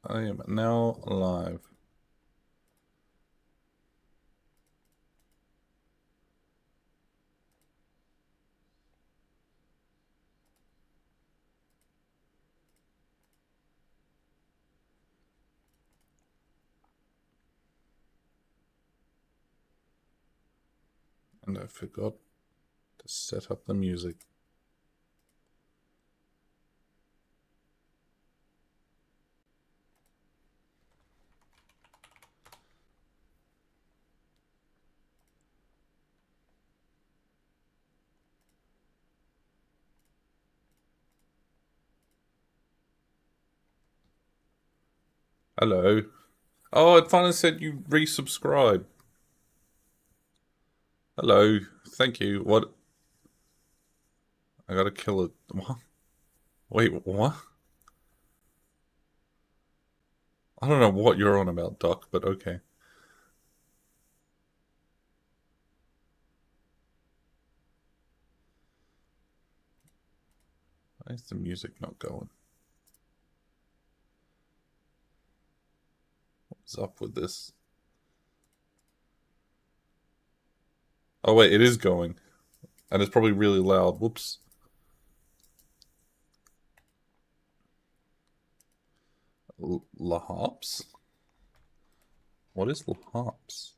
I am now live. And I forgot to set up the music. Hello. Oh, it finally said you resubscribe. Hello. Thank you. What? I gotta kill it. What? Wait, what? I don't know what you're on about, Doc, but okay. Why is the music not going? What's up with this? Oh, wait, it is going. And it's probably really loud. Whoops. Lahops? What is Lahops?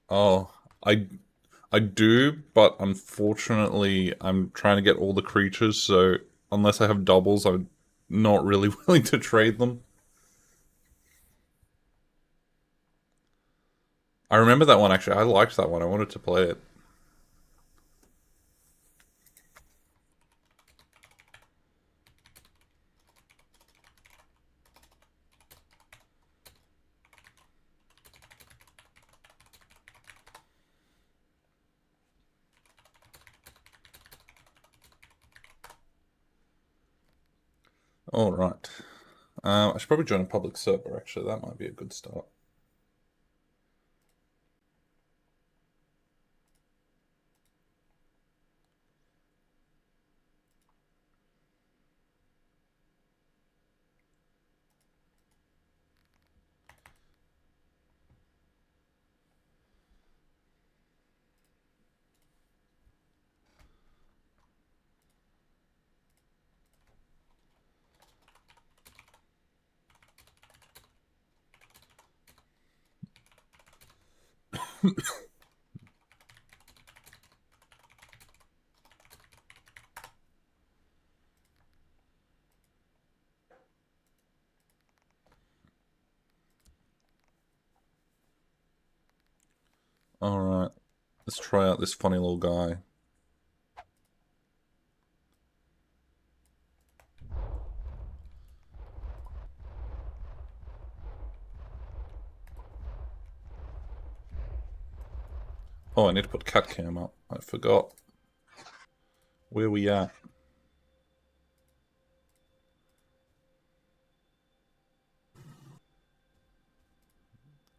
Oh, I do, but unfortunately, I'm trying to get all the creatures, so unless I have doubles, I'm not really willing to trade them. I remember that one actually. I liked that one. I wanted to play it. All right. I should probably join a public server. Actually, that might be a good start. All right. Let's try out this funny little guy. Oh, I need to put cat cam up. I forgot. Where we at?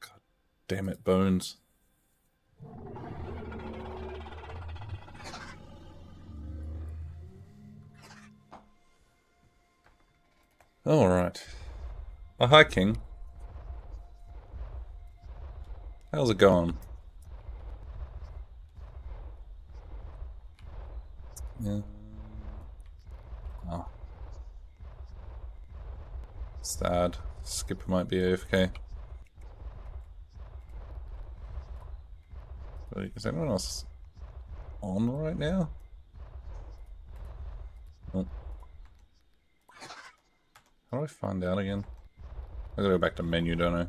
God damn it, Bones. All right. Oh, hi, King. How's it going? Yeah. Oh, sad. Skipper might be AFK. Is anyone else on right now? Oh. How do I find out again? I gotta go back to menu, don't I?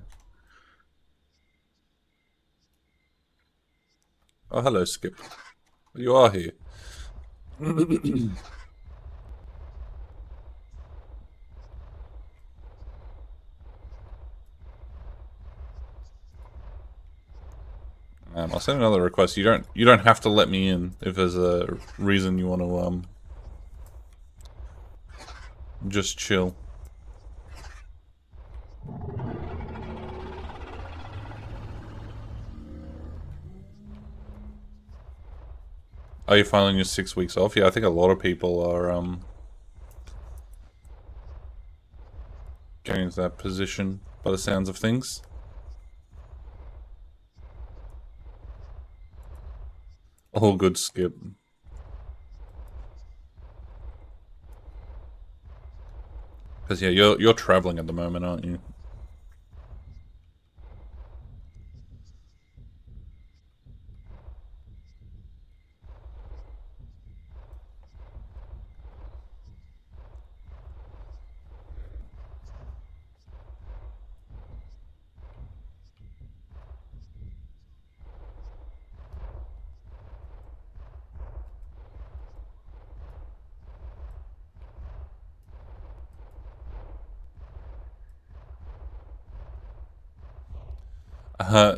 Oh, hello, Skip. You are here. I'll send another request. You don't have to let me in if there's a reason you want to just chill. Are you filing your 6 weeks off? Yeah, I think a lot of people are getting into that position by the sounds of things. All good, Skip. Because yeah, you're traveling at the moment, aren't you?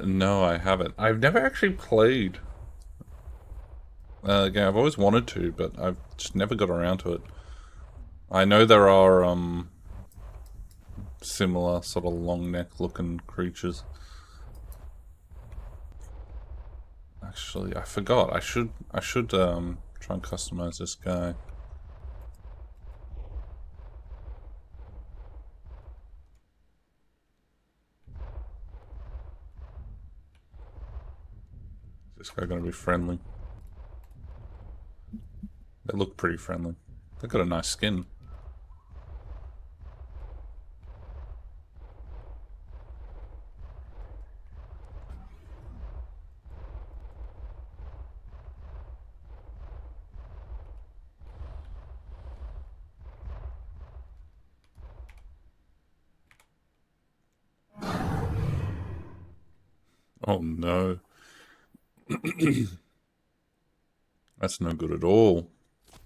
No, I haven't. I've never actually played the game. I've always wanted to, but I've just never got around to it. I know there are similar sort of long neck looking creatures. Actually, I forgot. I should try and customize this guy. Is this guy gonna be friendly? They look pretty friendly. They've got a nice skin. Oh no. That's no good at all. I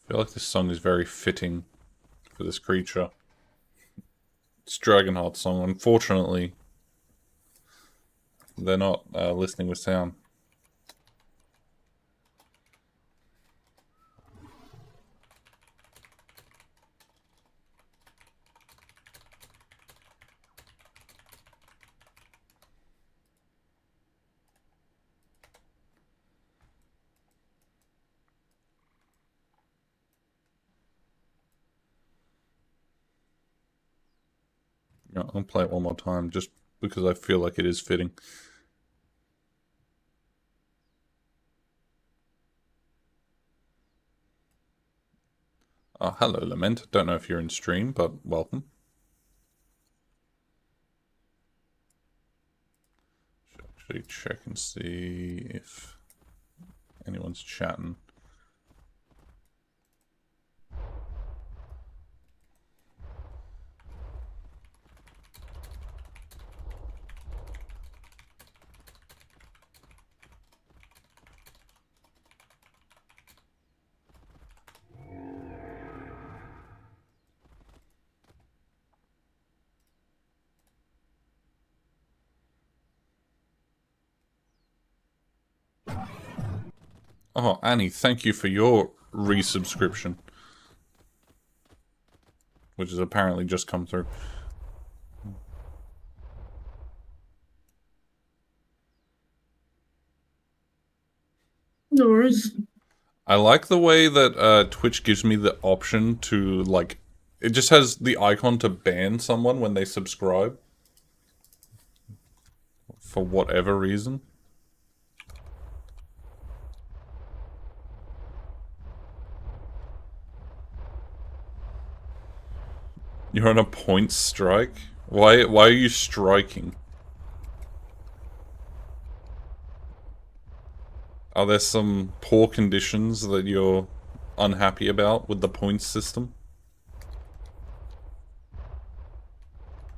feel like this song is very fitting for this creature. It's Dragonheart's song. Unfortunately, they're not listening with sound. Yeah, I'll play it one more time just because I feel like it is fitting. Hello, Lament. Don't know if you're in stream, but welcome. Should actually check and see if anyone's chatting. Oh, Annie, thank you for your resubscription, which has apparently just come through. No worries. I like the way that Twitch gives me the option to, like, it just has the icon to ban someone when they subscribe. For whatever reason. You're on a point strike? Why are you striking? Are there some poor conditions that you're unhappy about with the points system?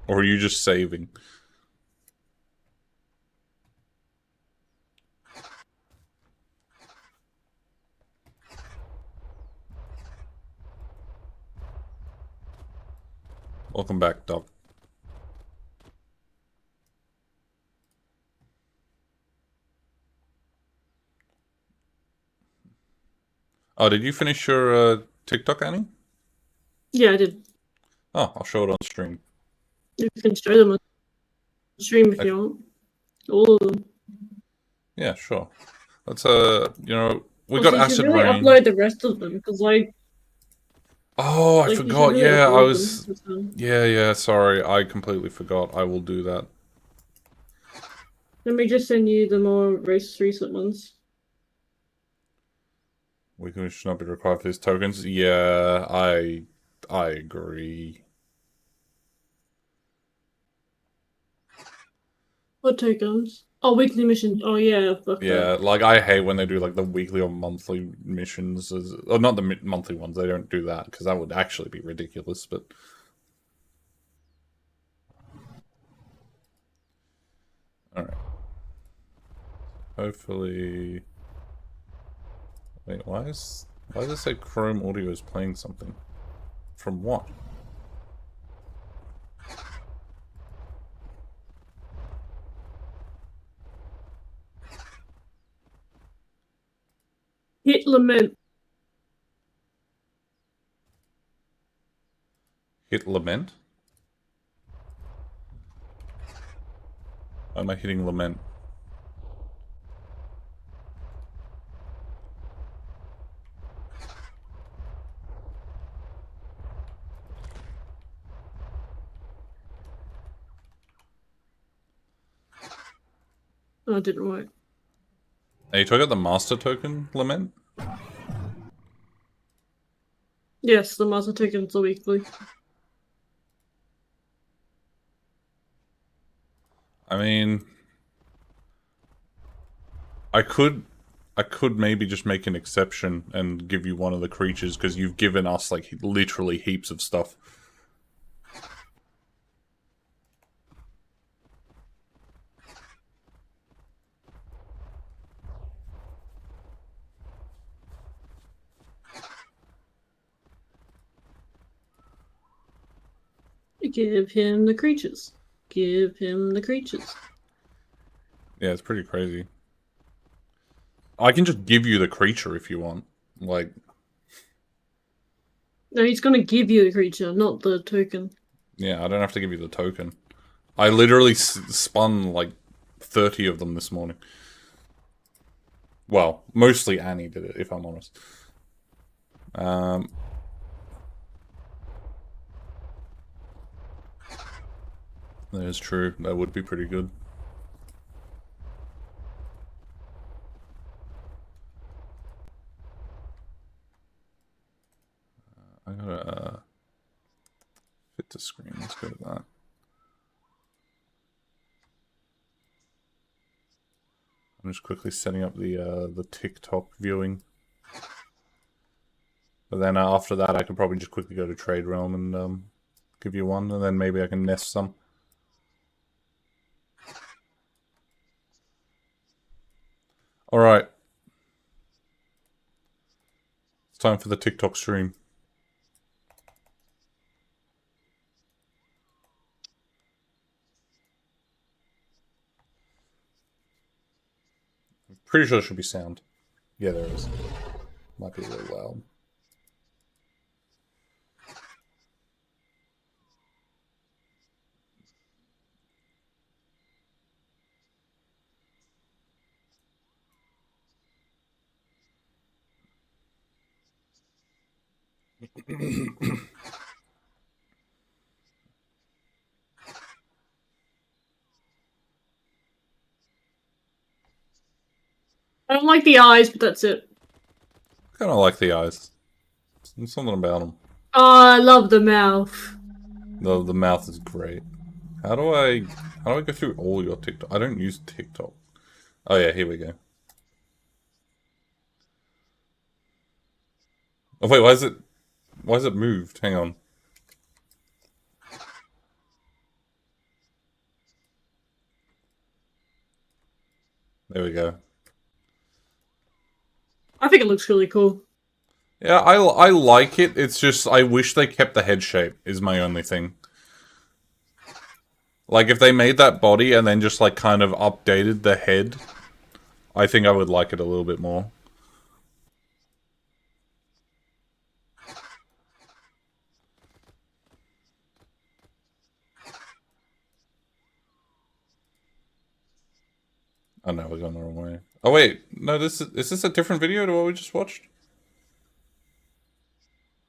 Or are you just saving? Welcome back, Doc. Oh, did you finish your TikTok, Annie? Yeah, I did. Oh, I'll show it on stream. You can share them on stream if you want. All of them. Yeah, sure. Let's, you know, We got Also, you should acid really rain. upload the rest of them because, Oh, I you should forgot. really Yeah, I upload them. was. Yeah. Sorry, I completely forgot. I will do that. Let me just send you the more recent ones. We should not be required for these tokens. Yeah, I agree. What tokens? Oh, weekly mission. Oh yeah, fuck that. Yeah, like I hate when they do like the weekly or monthly missions, or not the monthly ones. They don't do that because that would actually be ridiculous. But all right, hopefully. Wait, why does it say Chrome Audio is playing something? From what? Hit lament. Hit lament? Why am I hitting lament? Oh, it didn't work. Are you talking about the master token lament? Yes, the master tokens are weekly. I mean, I could I could maybe just make an exception and give you one of the creatures because you've given us like literally heaps of stuff. Give him the creatures. Give him the creatures. Yeah, it's pretty crazy. I can just give you the creature if you want. Like, No, he's gonna give you the creature, not the token. yeah, I don't have to give you the token. I literally spun like 30 of them this morning. Well, mostly Annie did it, if I'm honest. That is true. That would be pretty good. I gotta fit to screen. Let's go to that. I'm just quickly setting up the TikTok viewing. But then after that, I could probably just quickly go to Trade Realm and give you one, and then maybe I can nest some. All right, it's time for the TikTok stream. Pretty sure there should be sound. Yeah, there is. Might be a little loud. I don't like the eyes, but that's it. Kind of like the eyes. There's something about them. Oh, I love the mouth. The mouth is great. How do I go through all your TikTok? I don't use TikTok. Oh yeah, here we go. Oh wait, why is it moved? Hang on. There we go. I think it looks really cool. Yeah, I like it. It's just I wish they kept the head shape is my only thing. Like if they made that body and then just like kind of updated the head, I think I would like it a little bit more. Oh no, we're going the wrong way. Oh wait, no, is this a different video to what we just watched?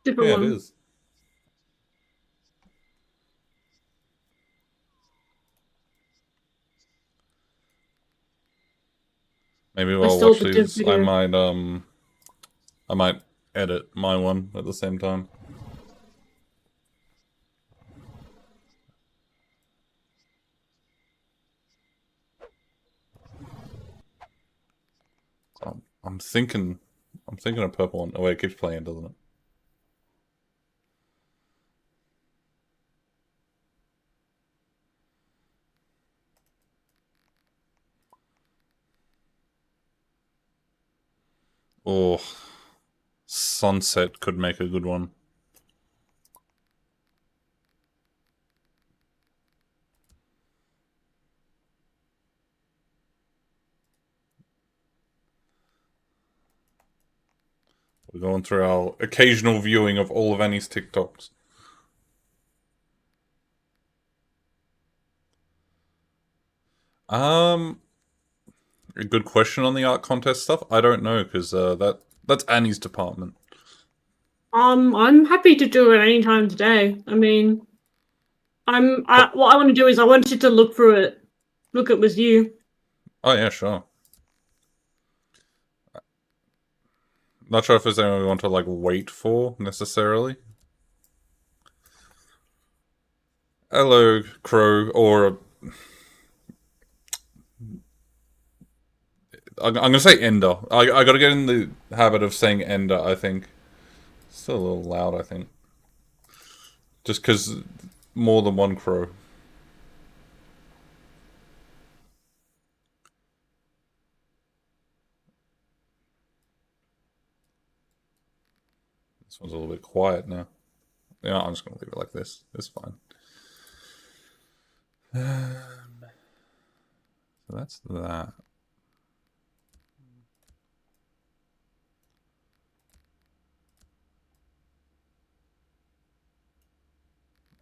Different Yeah, it one. is. Maybe We're while I still at watch the diff these, video. I might edit my one at the same time. I'm thinking, I'm thinking a purple one. Oh wait, it keeps playing, doesn't it? Oh, sunset could make a good one. We're going through our occasional viewing of all of Annie's TikToks. Um, a good question on the art contest stuff. I don't know because that's Annie's department. I'm happy to do it anytime today. I mean, what I want to do is I wanted to look through it, look it with you. Oh yeah, sure. Not sure if there's anyone we want to like wait for necessarily. Hello, Crow, or I'm gonna say Ender. I gotta get in the habit of saying Ender. I think still a little loud. I think just because more than one Crow. This one's a little bit quiet now. Yeah, I'm just gonna leave it like this. It's fine. So that's that.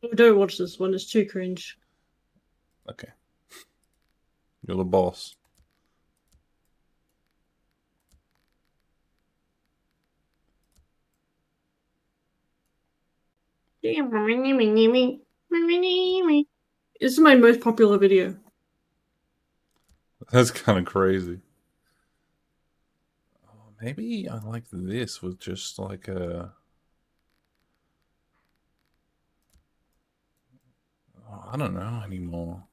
Oh, don't watch this one; it's too cringe. Okay, you're the boss. This is my most popular video. That's kind of crazy. Oh, maybe I like this with just like a. Oh, I don't know anymore.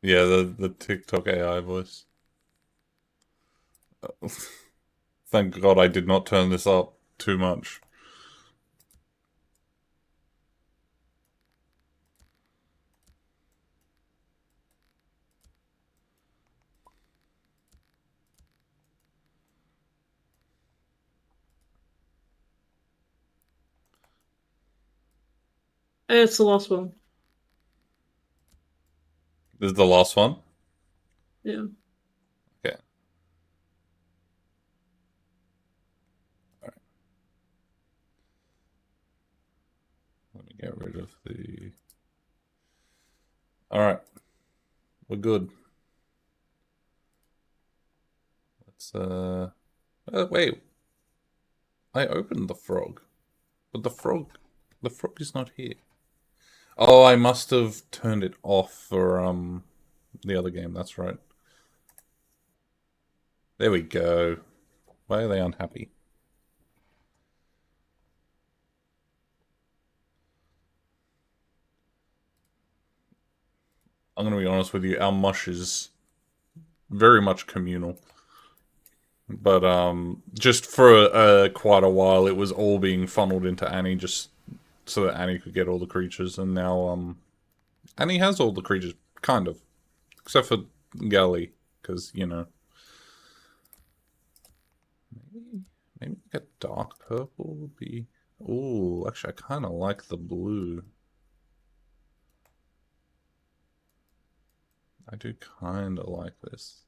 Yeah, the TikTok AI voice. Thank God I did not turn this up too much. It's the last one. This is the last one. Yeah. Okay. All right. Let me get rid of the. All right. We're good. Let's. Wait. I opened the frog, but the frog is not here. Oh, I must have turned it off for the other game. That's right. There we go. Why are they unhappy? I'm gonna be honest with you. Our mush is very much communal. But just for quite a while, it was all being funneled into Annie just so that Annie could get all the creatures, and now Annie has all the creatures, kind of, except for Gally, because you know maybe like a dark purple would be. Oh, actually, I kind of like the blue. I do kind of like this.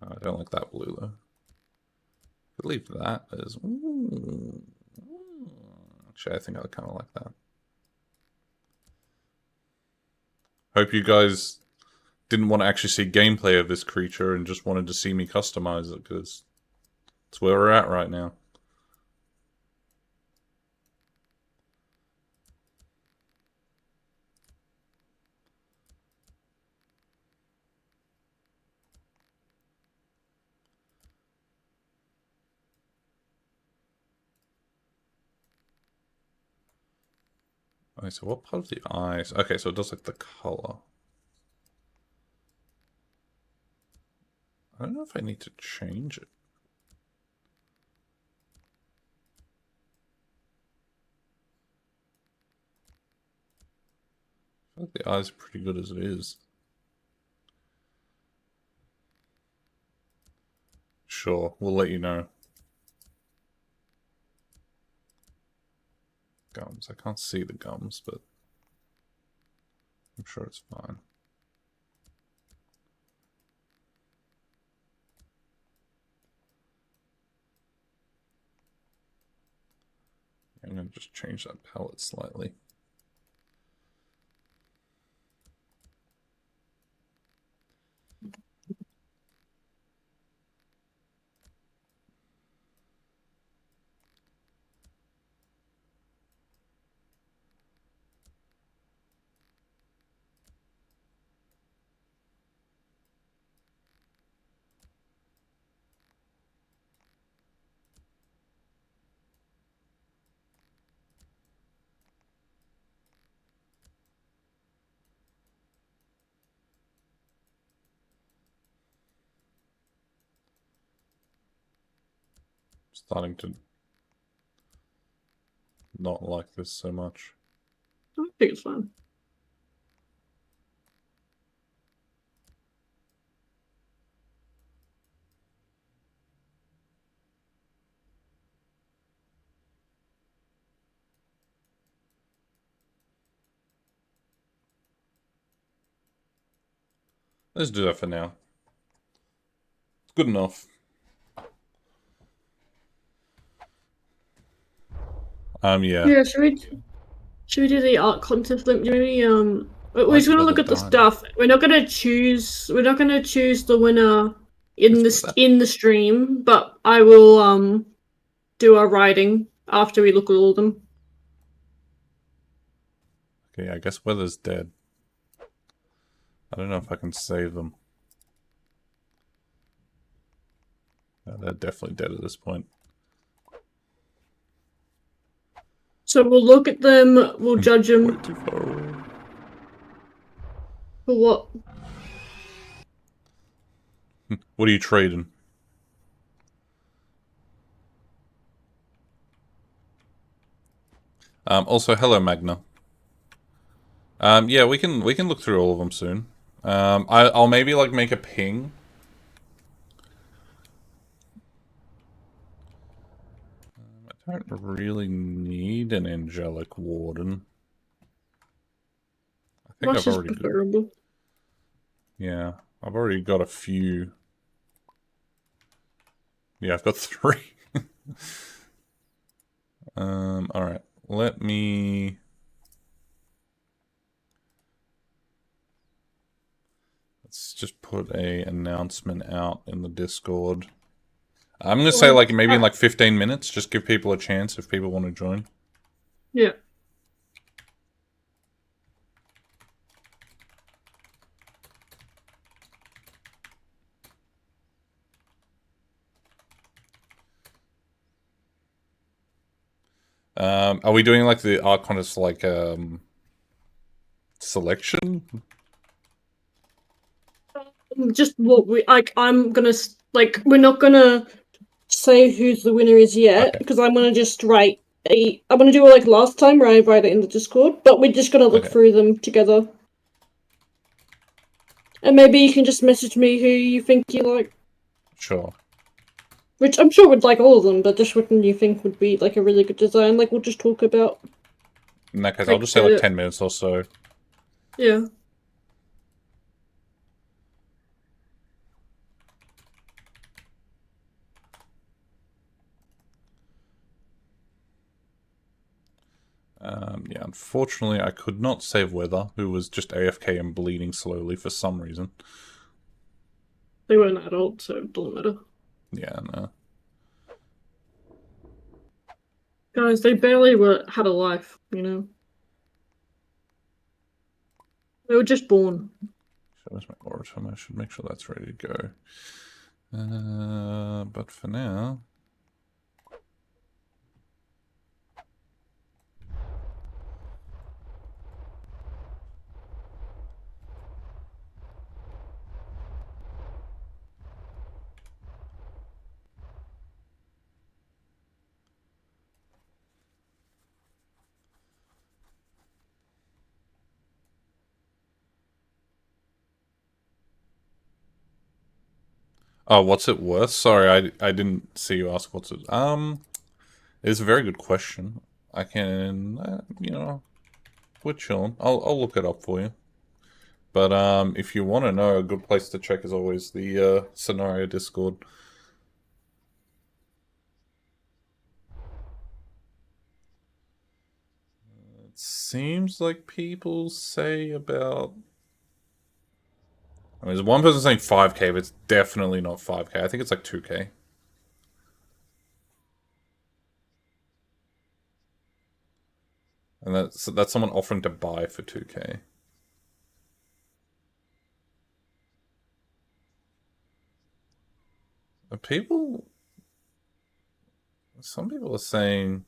I don't like that blue though. Could leave that as. Ooh. Actually, I think I kind of like that. Hope you guys didn't want to actually see gameplay of this creature and just wanted to see me customize it, because that's where we're at right now. Okay, so what part of the eyes? Okay, so it does like the color. I don't know if I need to change it. I feel like the eyes are pretty good as it is. Sure, we'll let you know. Gums. I can't see the gums, but I'm sure it's fine. I'm going to just change that palette slightly. Starting to not like this so much. I think it's fine. Let's do that for now. It's good enough. Yeah. Yeah, should we do the art contest link? Maybe we're White just gonna leather look at the diner. stuff. We're not gonna choose the winner Let's go with that. in the stream, but I will do our writing after we look at all of them. Okay, I guess Weather's dead. I don't know if I can save them. No, they're definitely dead at this point. So we'll look at them, we'll judge them. Way too far away. For what? What are you trading? Also, hello, Magna. Yeah, we can look through all of them soon. I'll maybe like make a ping. I don't really need an angelic warden. I think Much I've is already got. preferable. Yeah, I've already got a few. Yeah, I've got 3. All right. Let me. Let's just put a announcement out in the Discord. I'm gonna say like maybe in like 15 minutes. Just give people a chance if people want to join. Yeah. Are we doing like the art contest like selection? Just what we like. I'm gonna like. We're not gonna say who's the winner is yet, Okay. because I'm gonna just write a. I'm gonna do it like last time where I write it in the Discord, but we're just gonna look Okay. through them together. And maybe you can just message me who you think you like. Sure. Which I'm sure would like all of them, but just what you think would be like a really good design. Like we'll just talk about. In that case, I'll Like just say like 10 minutes or so. Yeah. Yeah, unfortunately, I could not save Weather, who was just AFK and bleeding slowly for some reason. They weren't adults, so it doesn't matter. Yeah, no. Guys, they barely had a life, you know? They were just born. Show us my Oratum. I should make sure that's ready to go. But for now, oh, what's it worth? Sorry, I didn't see you ask what's it. It's a very good question. I can, we're chilling. I'll look it up for you. But if you want to know, a good place to check is always the Sonaria Discord. It seems like people say about. I mean, there's one person saying 5K, but it's definitely not 5K. I think it's like 2K. And that's someone offering to buy for 2K. People, some people are saying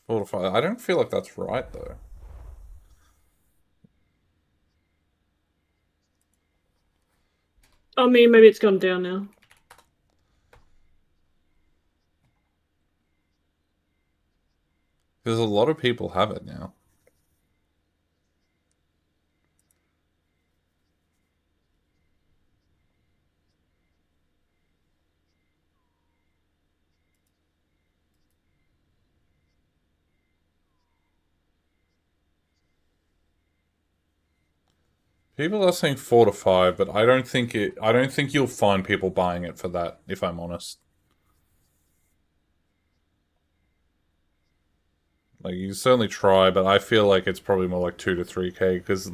4 to 5. I don't feel like that's right though. I mean, maybe it's gone down now. Because a lot of people have it now. People are saying 4 to 5, but I don't think it. I don't think you'll find people buying it for that. If I'm honest, like you certainly try, but I feel like it's probably more like 2 to 3K because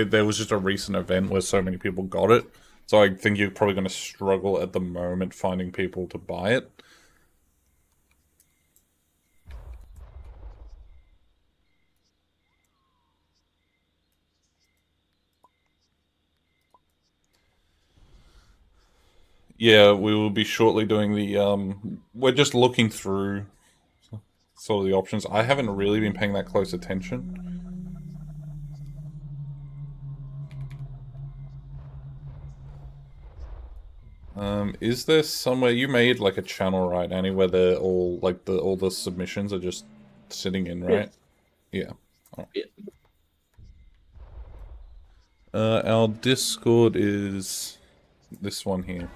there was just a recent event where so many people got it. So I think you're probably going to struggle at the moment finding people to buy it. Yeah, we will be shortly doing the. We're just looking through sort of the options. I haven't really been paying that close attention. Is there somewhere you made like a channel, right, Annie, where they're all like all the submissions are just sitting in, right? Yes. Yeah. Oh. Yeah. Our Discord is this one here.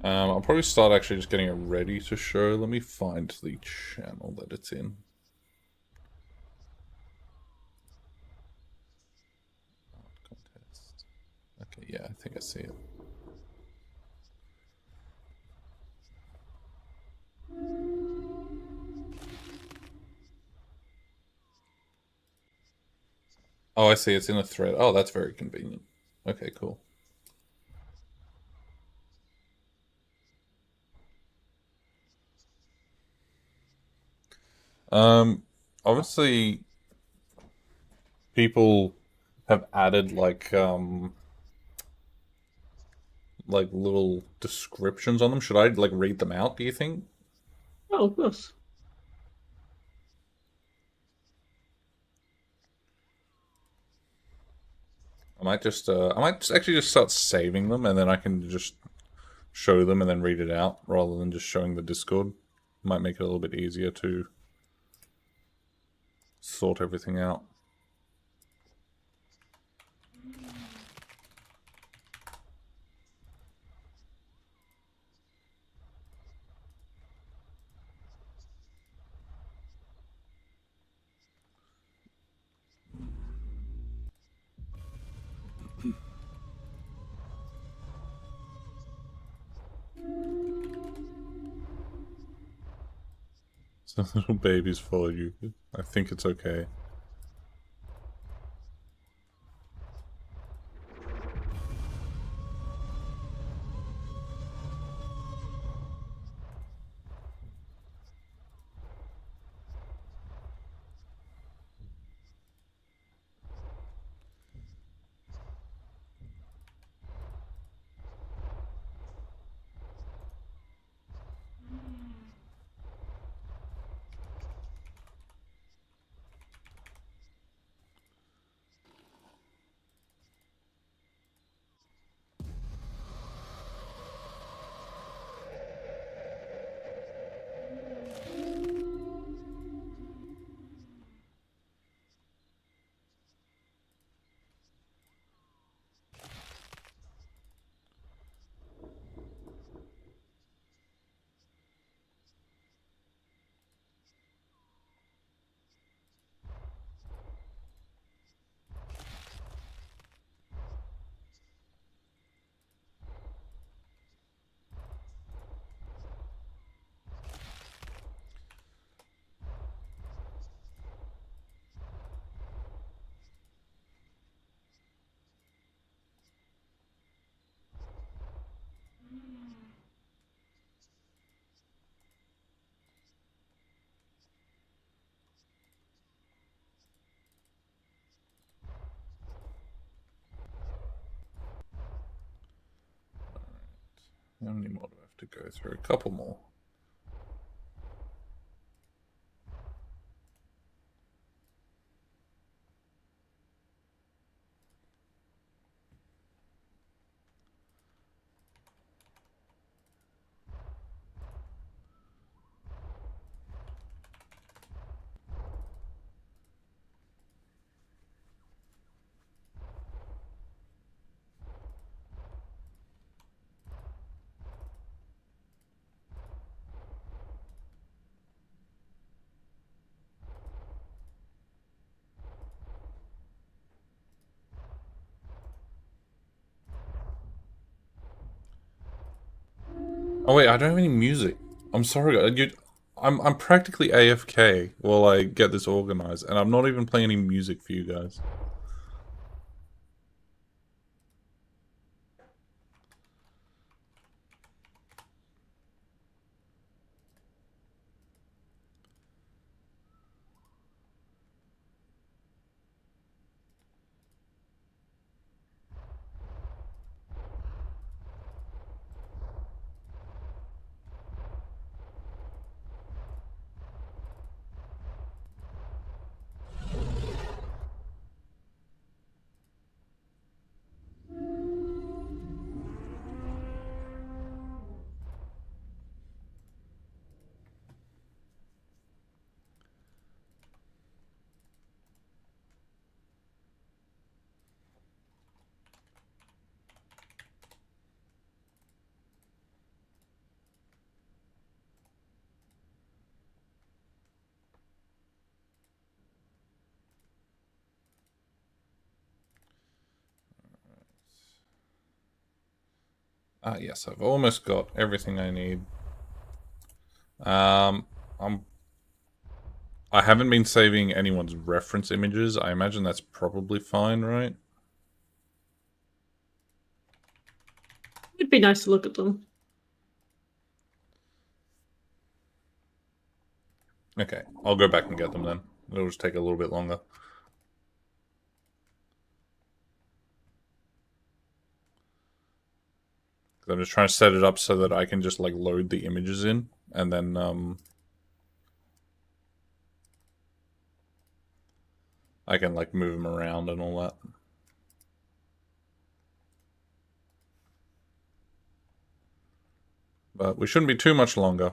I'll probably start actually just getting it ready to show. Let me find the channel that it's in. Contest. Okay, yeah, I think I see it. Oh, I see. It's in a thread. Oh, that's very convenient. Okay, cool. Um, Obviously, people have added like little descriptions on them. Should I like read them out, do you think? Oh, of course. I might just actually just start saving them and then I can just show them and then read it out rather than just showing the Discord. Might make it a little bit easier to sort everything out. Some little babies follow you. I think it's okay. How many more do I have to go through? A couple more. Oh wait, I don't have any music. I'm sorry. I'm practically AFK while I get this organized, and I'm not even playing any music for you guys. Ah, yes, I've almost got everything I need. Um, I'm. I haven't been saving anyone's reference images. I imagine that's probably fine, right? It'd be nice to look at them. Okay, I'll go back and get them then. It'll just take a little bit longer. I'm just trying to set it up so that I can just like load the images in, and then I can like move them around and all that. But we shouldn't be too much longer.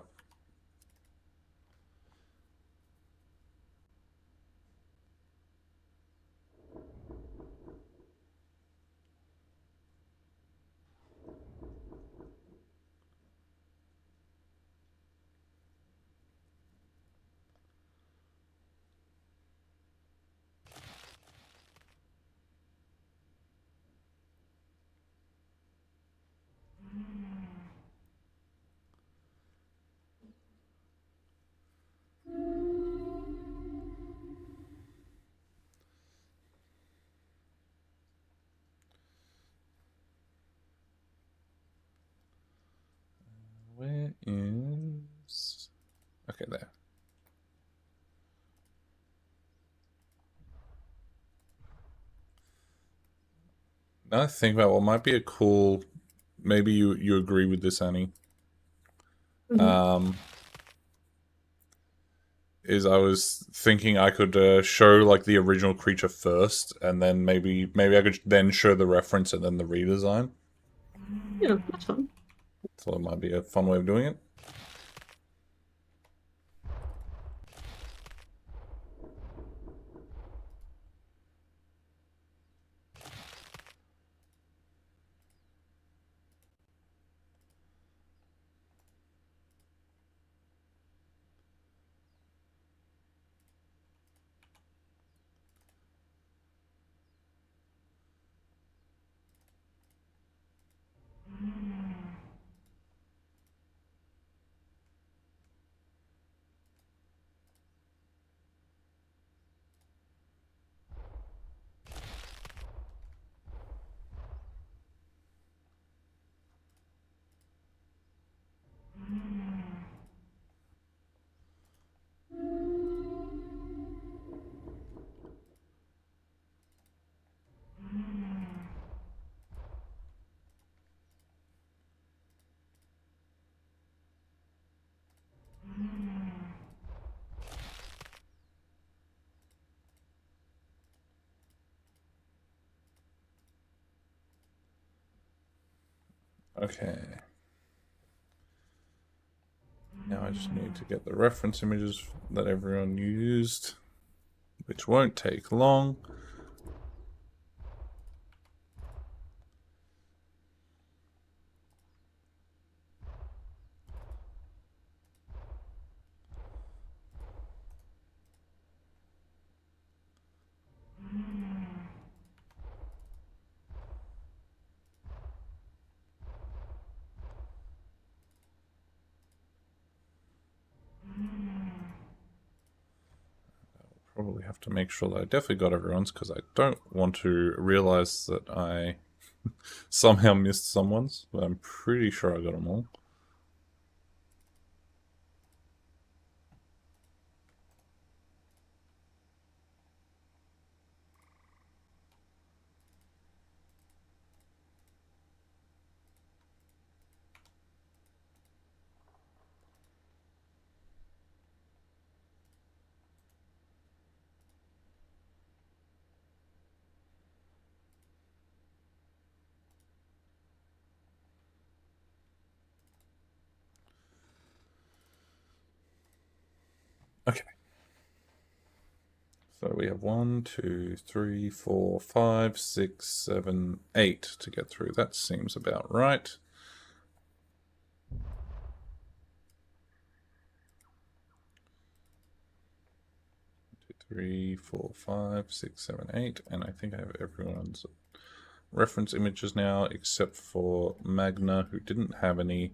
Where is... Okay, there. Now I think about what might be a cool... Maybe you agree with this, Annie. Mhm. Is I was thinking I could show like the original creature first, and then maybe I could then show the reference and then the redesign. Yeah, that's fun. So it might be a fun way of doing it. Okay. Now I just need to get the reference images that everyone used, which won't take long. Probably have to make sure that I definitely got everyone's, because I don't want to realize that I somehow missed someone's, but I'm pretty sure I got them all. Okay. So we have 1, 2, 3, 4, 5, 6, 7, 8 to get through. That seems about right. 3, 4, 5, 6, 7, 8, and I think I have everyone's reference images now, except for Magna, who didn't have any.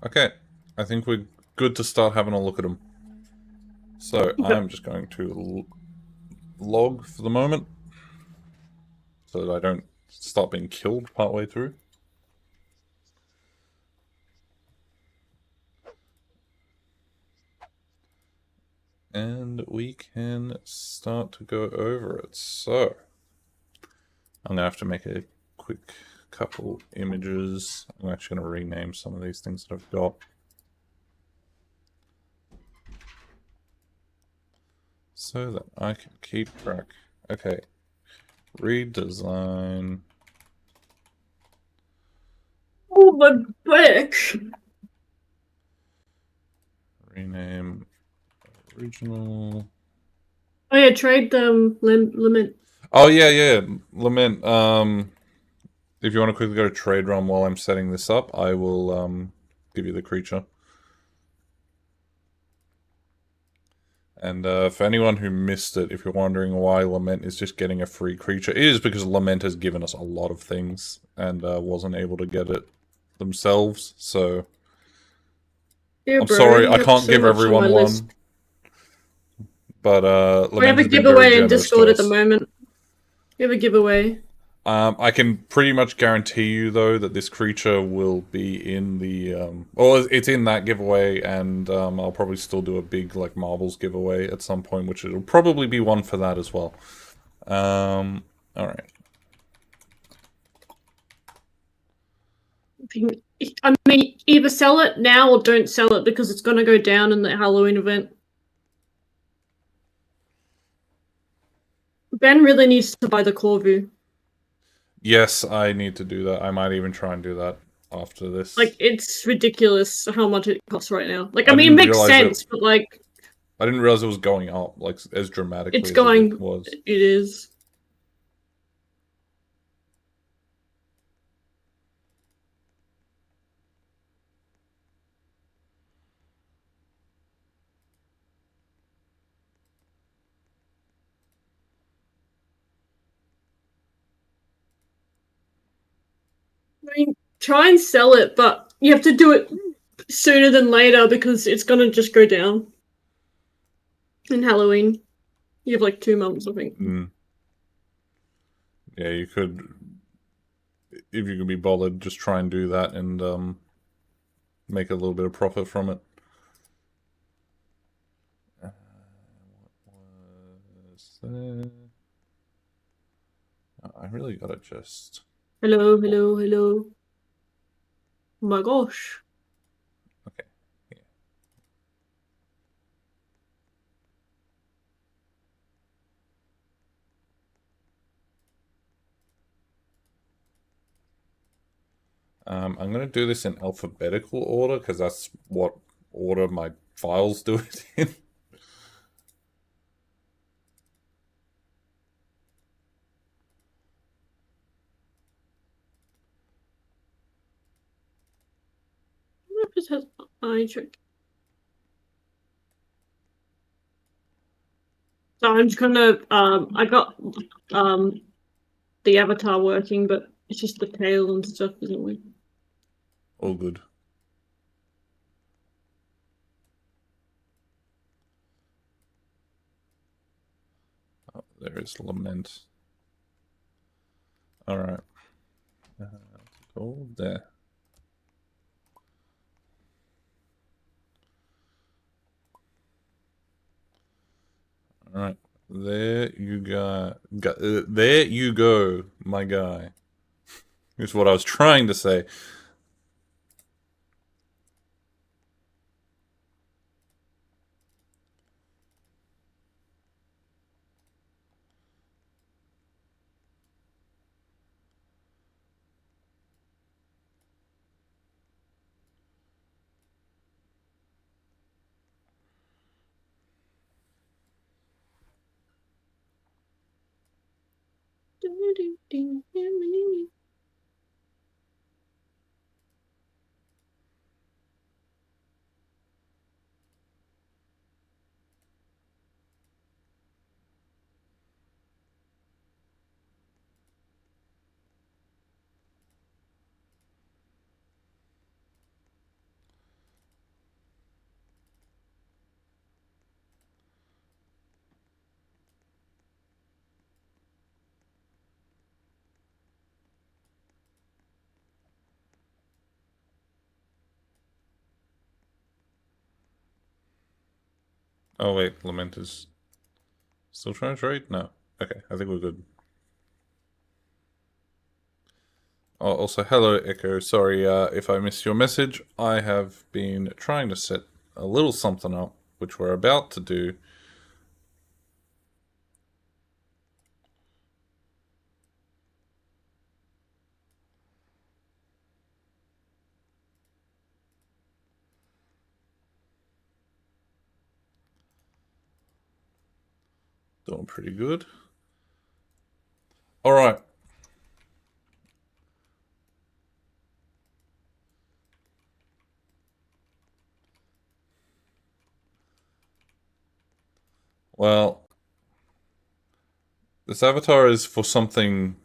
Okay, I think we're good to start having a look at them. So Okay. I'm just going to log for the moment, so that I don't start being killed partway through. And we can start to go over it. So I'm going to have to make a quick couple images. I'm actually going to rename some of these things that I've got. So that I can keep track. Okay. Redesign. Oh my back. Rename original. Oh yeah, trade limit. Oh yeah, yeah. Lament. If you want to quickly go to trade run while I'm setting this up, I will give you the creature. And for anyone who missed it, if you're wondering why Lament is just getting a free creature, it is because Lament has given us a lot of things and wasn't able to get it themselves. So Yeah, I'm bro, sorry, I you have can't so give much on my everyone list. one, but We have Lament a has been very giveaway in generous to Discord at the us. moment. We have a giveaway. I can pretty much guarantee you, though, that this creature will be in the, or it's in that giveaway, and I'll probably still do a big, like, marbles giveaway at some point, which it'll probably be one for that as well. Alright. I mean, either sell it now or don't sell it because it's gonna go down in the Halloween event. Ben really needs to buy the Corvu. Yes, I need to do that. I might even try and do that after Like, this. it's ridiculous how much it costs right now. Like, I I mean, it didn't makes realize it. sense, but like, I didn't realize it was going up, like, as it's dramatically as it going. was. It is. I mean, try and sell it, but you have to do it sooner than later because it's gonna just go down in Halloween. You have like 2 months, I think. Mm. Yeah, you could, if you can be bothered, just try and do that and make a little bit of profit from it. What was that? I really gotta just. Hello, hello, hello. Oh my gosh. Okay. Yeah. I'm gonna do this in alphabetical order because that's what order my files do it in. I wonder if this has eye trick. So I'm just gonna I got um the avatar working, but it's just the tail and stuff, isn't we? All good. Oh, there is lament. All right. Go there. All right. There you go. There you go, my guy. Is what I was trying to say. Oh wait, lament is still trying to trade? No. Okay, I think we're good. Oh, also, hello, Echo. Sorry if I missed your message. I have been trying to set a little something up, which we're about to do. Doing pretty good. All right. Well, this avatar is for something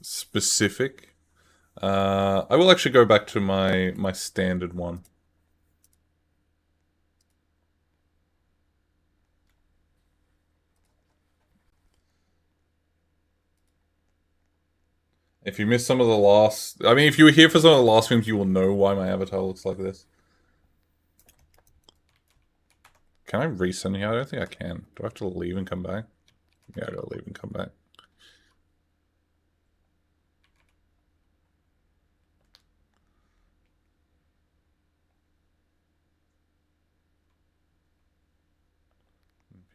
specific. I will actually go back to my standard one. If you missed some of the last, I mean, if you were here for some of the last films, you will know why my avatar looks like this. Can I resend here? I don't think I can. Do I have to leave and come back? Yeah, I gotta leave and come back.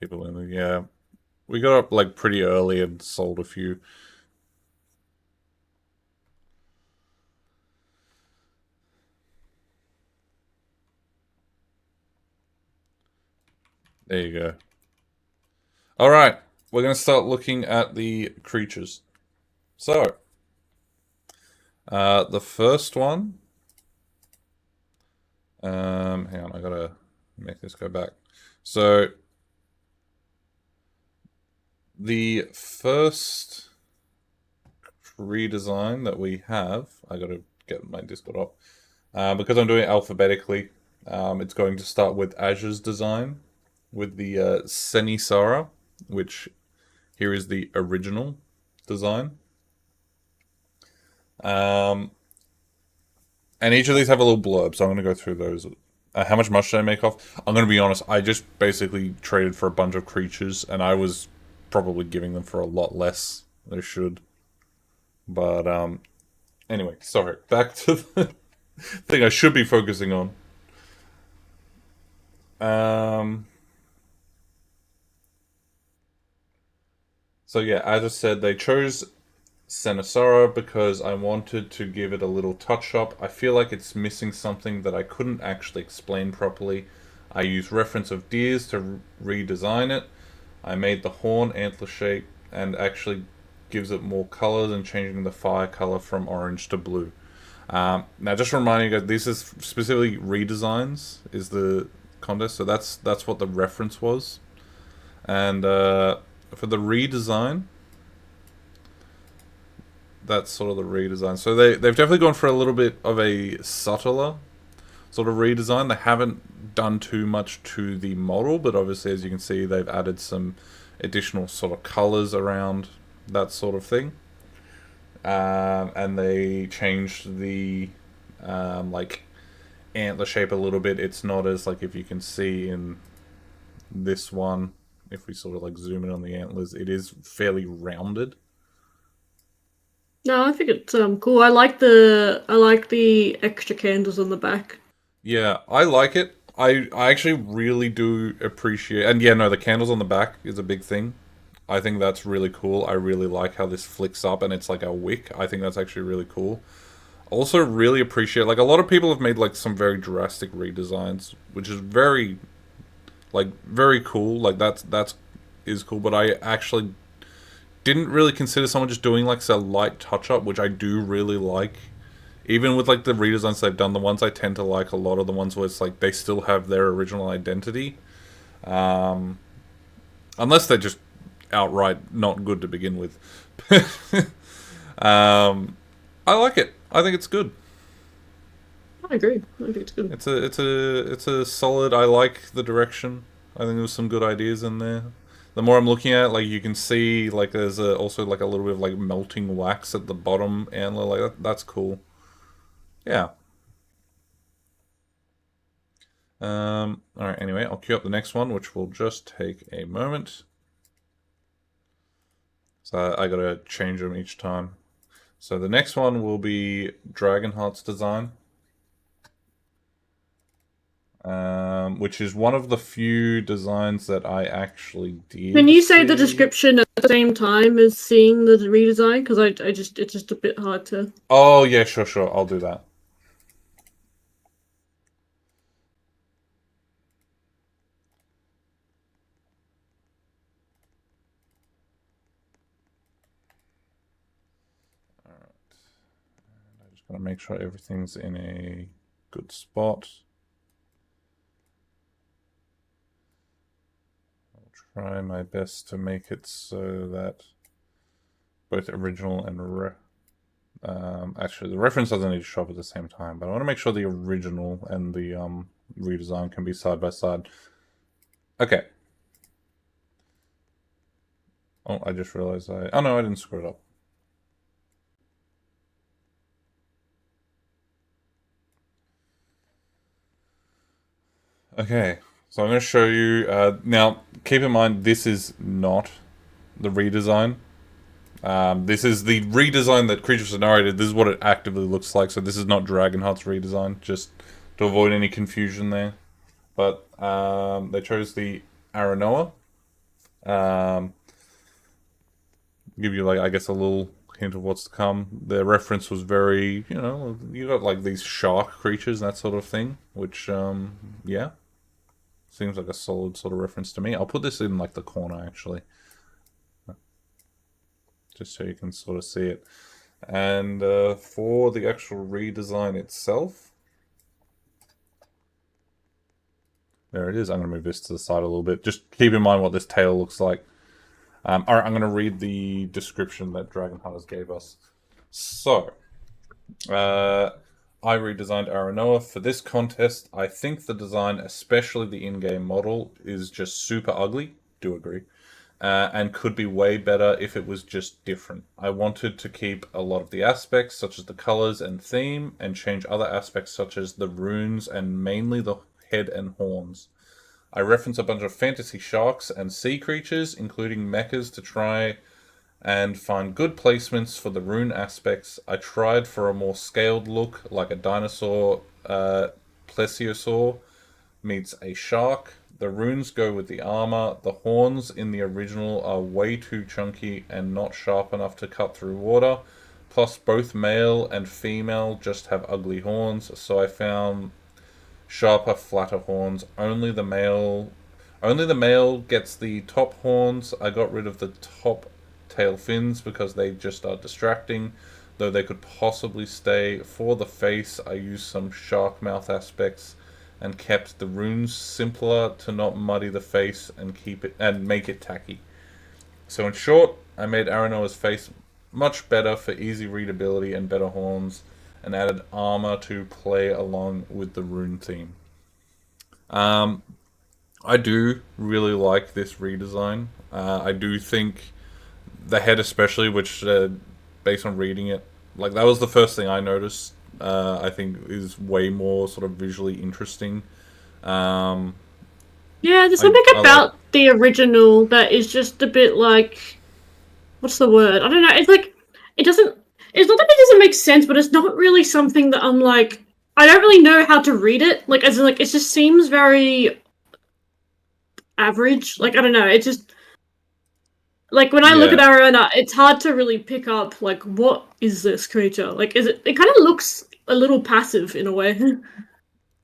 People in the, yeah. We got up like pretty early and sold a few. There you go. Alright, we're gonna start looking at the creatures. So, the first one. Hang on, I gotta make this go back. So, the first redesign that we have, I gotta get my Discord up. Because I'm doing it alphabetically, it's going to start with Azure's design, with the Senisara, which here is the original design. And each of these have a little blurb, so I'm going to go through those. How much did I make off? I'm going to be honest, I just basically traded for a bunch of creatures, and I was probably giving them for a lot less than I should. But, anyway, sorry. Back to the thing I should be focusing on. Um, so yeah, as I said, they chose Senisara because I wanted to give it a little touch up. I feel like it's missing something that I couldn't actually explain properly. I used reference of deers to redesign it. I made the horn antler shape and actually gives it more color than changing the fire color from orange to blue. Now, just reminding you guys, this is specifically redesigns is the contest, so that's what the reference was. And for the redesign, that's sort of the redesign. So they've definitely gone for a little bit of a subtler sort of redesign. They haven't done too much to the model, but obviously, as you can see, they've added some additional sort of colors around that sort of thing. And they changed the like antler shape a little bit. It's not as like if you can see in this one, if we sort of like zoom in on the antlers, it is fairly rounded. No, I think it's cool. I like the extra candles on the back. Yeah, I like it. I actually really do appreciate, and yeah, no, the candles on the back is a big thing. I think that's really cool. I really like how this flicks up and it's like a wick. I think that's actually really cool. Also, really appreciate, like, a lot of people have made like some very drastic redesigns, which is very like very cool. Like that's is cool, but I actually didn't really consider someone just doing like a light touch up, which I do really like. Even with like the redesigns they've done, the ones I tend to like a lot of the ones where it's like they still have their original identity, unless they're just outright not good to begin with. I like it. I think it's good. I agree. I think it's good. It's a solid. I like the direction. I think there's some good ideas in there. The more I'm looking at, like you can see, like there's also like a little bit of like melting wax at the bottom antler. Like that's cool. Yeah. All right. Anyway, I'll queue up the next one, which will just take a moment. So I gotta change them each time. So the next one will be Dragonheart's design, which is one of the few designs that I actually Can did you say the see. description at the same time as seeing the redesign? Because I just it's just a bit hard to. Oh yeah, sure, sure, I'll do that. All right, I just gotta make sure everything's in a good spot. I'll try my best to make it so that both original and actually, the reference doesn't need to show up at the same time, but I want to make sure the original and the redesign can be side by side. Okay. Oh, I just realized I. Oh no, I didn't screw it up. Okay, so I'm going to show you. Now, keep in mind, this is not the redesign. This is the redesign that Creature Sonaria did. This is what it actively looks like. So this is not Dragonheart's redesign, just to avoid any confusion there. But they chose the Aranoa. Um, give you like I guess a little hint of what's to come. The reference was very, you got like these shark creatures and that sort of thing, which yeah, seems like a solid sort of reference to me. I'll put this in like the corner actually, just so you can sort of see it. And for the actual redesign itself, there it is. I'm going to move this to the side a little bit. Just keep in mind what this tail looks like. All right, I'm going to read the description that Dragon Hunters gave us. So, uh, I redesigned Aranoa for this contest. I think the design, especially the in-game model, is just super ugly. Do agree. And could be way better if it was just different. I wanted to keep a lot of the aspects, such as the colors and theme, and change other aspects, such as the runes and mainly the head and horns. I reference a bunch of fantasy sharks and sea creatures, including mechas, to try and find good placements for the rune aspects. I tried for a more scaled look, like a dinosaur plesiosaur meets a shark. The runes go with the armor. The horns in the original are way too chunky and not sharp enough to cut through water. Plus, both male and female just have ugly horns, so I found sharper, flatter horns. Only the male gets the top horns. I got rid of the top tail fins because they just are distracting, though they could possibly stay. For the face, I used some shark mouth aspects and kept the runes simpler to not muddy the face and keep it and make it tacky. So in short, I made Aranoa's face much better for easy readability and better horns, and added armor to play along with the rune theme. Um, I do really like this redesign. I do think the head, especially, which based on reading it, like that was the first thing I noticed. I think is way more sort of visually interesting. Um, Yeah, there's I something I like about the original that is just a bit like what's the word? I don't know. It's like it doesn't. It's not that it doesn't make sense, but it's not really something that I'm like. I don't really know how to read it. Like as in, like it just seems very average. Like I don't know. It just like when I look at yeah, Arona, it's hard to really pick up like what is this creature? Like is it? It kind of looks a little passive in a way.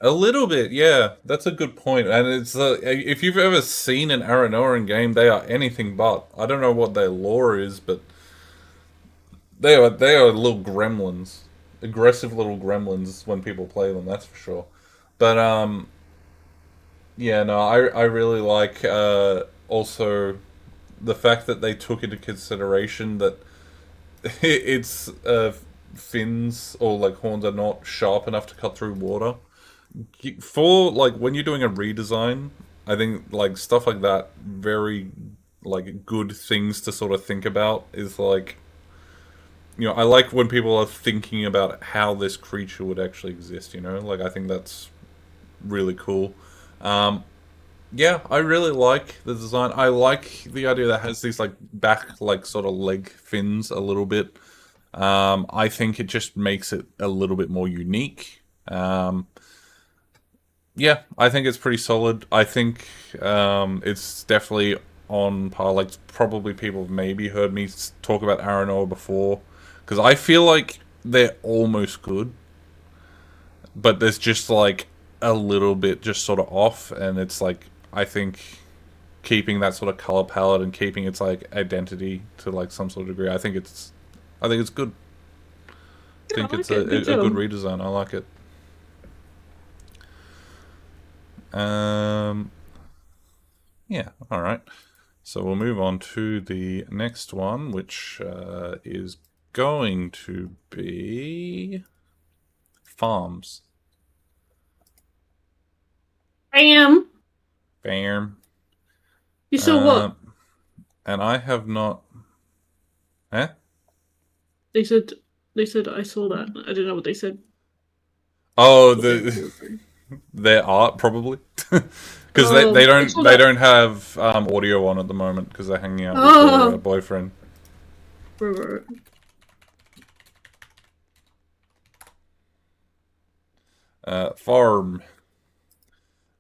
a little bit. Yeah, that's a good point. And it's if you've ever seen an Aranoran game, they are anything but. I don't know what their lore is, but they are little gremlins, aggressive little gremlins when people play them. That's for sure. But yeah, no, I really like also the fact that they took into consideration that its fins or like horns are not sharp enough to cut through water. For like when you're doing a redesign, I think like stuff like that, very like good things to sort of think about is like I like when people are thinking about how this creature would actually exist. Like I think that's really cool. Um, yeah, I really like the design. I like the idea that it has these like back like sort of leg fins a little bit. I think it just makes it a little bit more unique. Yeah, I think it's pretty solid. I think it's definitely on par. Like, probably people have maybe heard me talk about Aranoa before, because I feel like they're almost good, but there's just like a little bit just sort of off, and it's like I think keeping that sort of color palette and keeping its like identity to like some sort of degree. I think it's good. I Yeah, I think it's like it. Me a good too. redesign. I like it. Um, yeah. All right. So we'll move on to the next one, which is going to be farms. I am. Bam. You saw what? Um, and I have not. Eh? They said. They said I saw that. I didn't know what they said. Oh, What they the were saying. their art probably, because Oh, I saw they that. don't have audio on at the moment because they're hanging out with their Oh, boyfriend. right. Farm.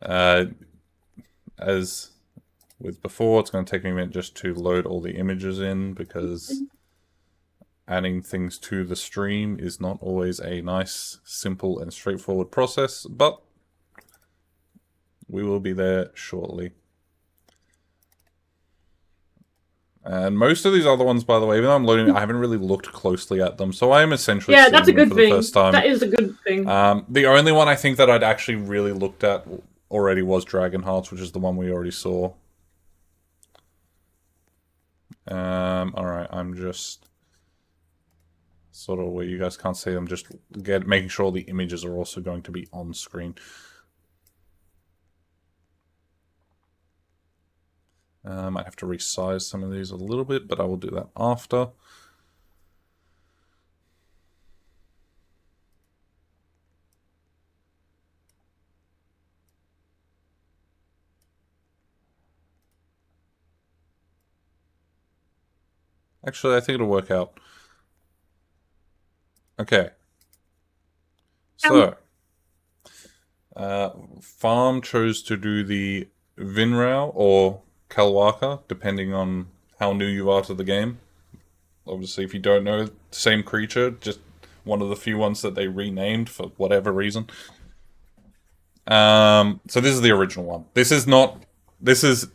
Uh, as with before, it's going to take me a minute just to load all the images in because adding things to the stream is not always a nice, simple, and straightforward process, but we will be there shortly. And most of these other ones, by the way, even though I'm loading, I haven't really looked closely at them, so I am essentially Yeah, that's seeing a them for good the first thing. time. That is a good thing. The only one I think that I'd actually really looked at already was Dragon Hearts, which is the one we already saw. Alright, I'm just sort of where you guys can't see them, just making sure the images are also going to be on screen. I have to resize some of these a little bit, but I will do that after. Actually, I think it'll work out. Okay. Um, So, Farm chose to do the Vinrao or Kalwaka, depending on how new you are to the game. Obviously, if you don't know, same creature, just one of the few ones that they renamed for whatever reason. So this is the original one. This is not. This is.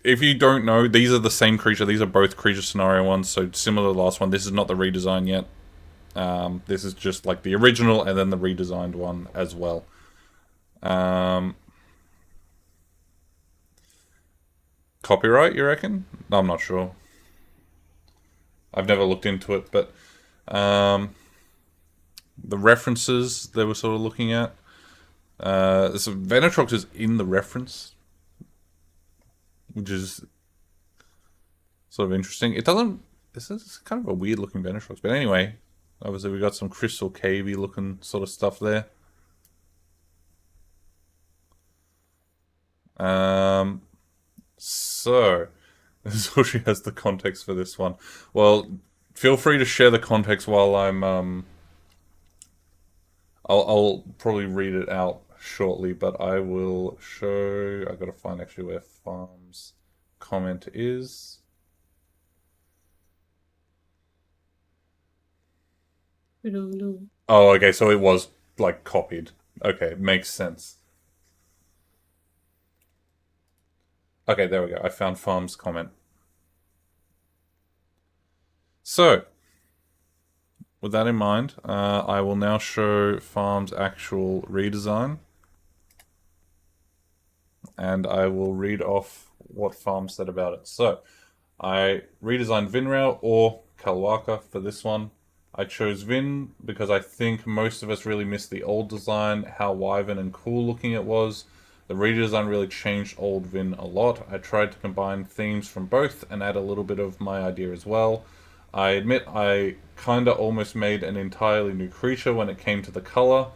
If you don't know, these are the same creature. These are both creature scenario ones, so similar to the last one. This is not the redesign yet. This is just like the original and then the redesigned one as well. Copyright, you reckon? I'm not sure. I've never looked into it, but the references they were sort of looking at. So Venetrox is in the reference, which is sort of interesting. It doesn't. This is kind of a weird looking Venetrox, but anyway, obviously we got some crystal cavey looking sort of stuff there. So this is all she has the context for this one. Well, feel free to share the context while I'm. I'll probably read it out shortly, but I will show. I gotta find actually where Farm's comment is. I don't know. Oh, okay, so it was like copied. Okay, makes sense. Okay, there we go. I found Farm's comment. So, with that in mind, I will now show Farm's actual redesign. And I will read off what Farm said about it. So, I redesigned Vinrao or Kalwaka for this one. I chose Vin because I think most of us really missed the old design, how wyvern and cool looking it was. The redesign really changed old Vin a lot. I tried to combine themes from both and add a little bit of my idea as well. I admit I kinda almost made an entirely new creature when it came to the color,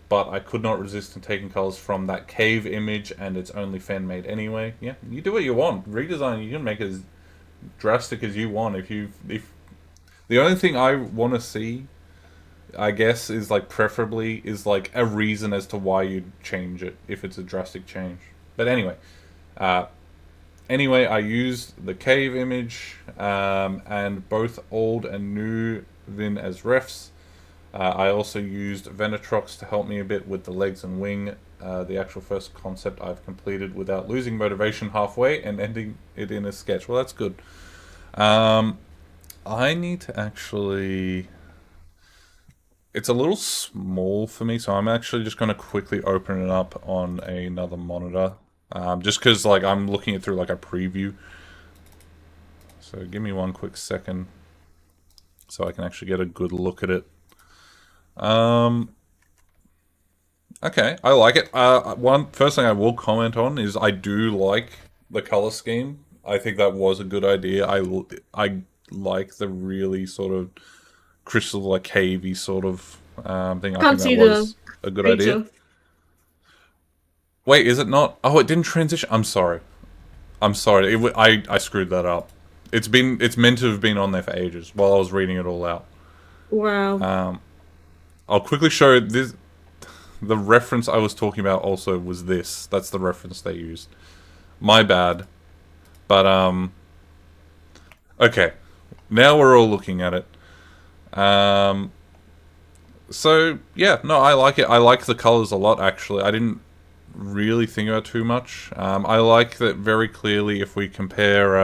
but I could not resist in taking colors from that cave image, and it's only fan made anyway. Yeah, you do what you want. Redesign, you can make it as drastic as you want. If The only thing I want to see, I guess, is like preferably is like a reason as to why you'd change it if it's a drastic change. But uh, anyway, I used the cave image and both old and new Vin as refs. I also used Venetrox to help me a bit with the legs and wing. The actual first concept I've completed without losing motivation halfway and ending it in a sketch. Well, that's good. Um, I need to actually. It's a little small for me, so I'm actually just going to quickly open it up on another monitor. Just because like I'm looking it through like a preview. So give me one quick second so I can actually get a good look at it. Um, okay, I like it. One first thing I will comment on is I do like the color scheme. I think that was a good idea. I like the really sort of crystal like cavey sort of thing. I think Can't that see the was a good idea. creature. Wait, is it not? Oh, it didn't transition. I'm sorry. I'm sorry. I screwed that up. It's meant to have been on there for ages while I was reading it all out. Wow. I'll quickly show this. The reference I was talking about also was this. That's the reference they used. My bad. But okay. Now we're all looking at it. Um, so yeah, no, I like it. I like the colors a lot. Actually, I didn't really think about it too much. I like that very clearly. If we compare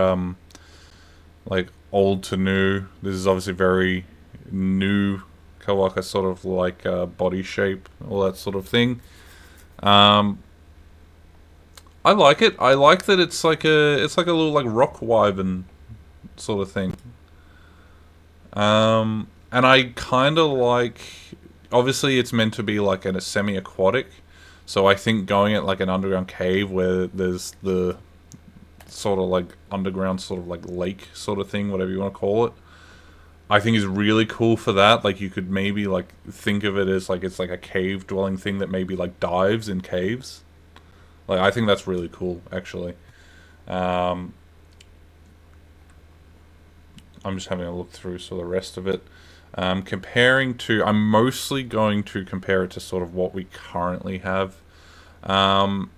like old to new, this is obviously very new Kawaka sort of like body shape, all that sort of thing. Um, I like it. I like that it's like a little like rock wyvern sort of thing. And I kind of like. Obviously, it's meant to be like a semi-aquatic, so I think going at like an underground cave where there's the sort of like underground sort of like lake sort of thing, whatever you want to call it. I think is really cool for that. Like you could maybe like think of it as like it's like a cave dwelling thing that maybe like dives in caves. Like I think that's really cool actually. Um, I'm just having a look through so the rest of it. Comparing to, I'm mostly going to compare it to sort of what we currently have. Um,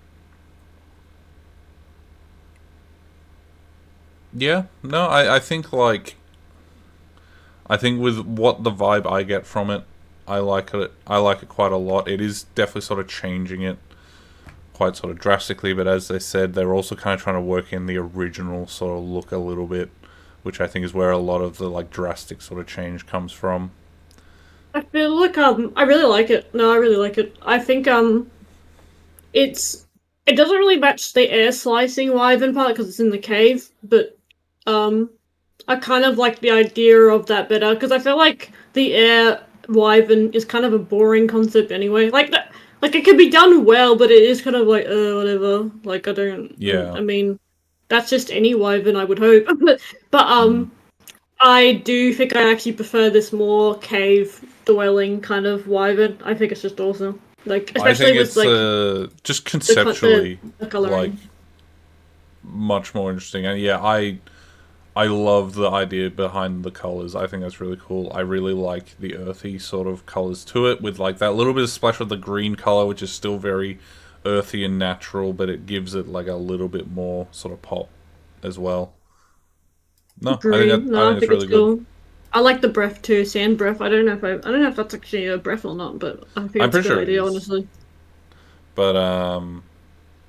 yeah, no, I think like I think with what the vibe I get from it, I like it. I like it quite a lot. It is definitely sort of changing it quite sort of drastically, but as they said, they're also kind of trying to work in the original sort of look a little bit, which I think is where a lot of the like drastic sort of change comes from. I feel like I really like it. No, I really like it. I think it's it doesn't really match the air slicing wyvern part because it's in the cave, but um I kind of like the idea of that better because I feel like the air wyvern is kind of a boring concept anyway. Like it can be done well, but it is kind of like whatever. Like I don't. Yeah. I mean, that's just any wyvern, I would hope. But Mm. I do think I actually prefer this more cave dwelling kind of wyvern. I think it's just awesome. Like I especially think with it's like just the conceptually the like coloring. much more interesting. And yeah, I love the idea behind the colors. I think that's really cool. I really like the earthy sort of colors to it, with like that little bit of splash of the green color, which is still very earthy and natural, but it gives it like a little bit more sort of pop as well. No, Agree. I No, I think it's think it's really good. cool. I like the breath too, sand breath. I don't know if that's actually a breath or not, but I think I'm it's a pretty good sure it idea, is, honestly. but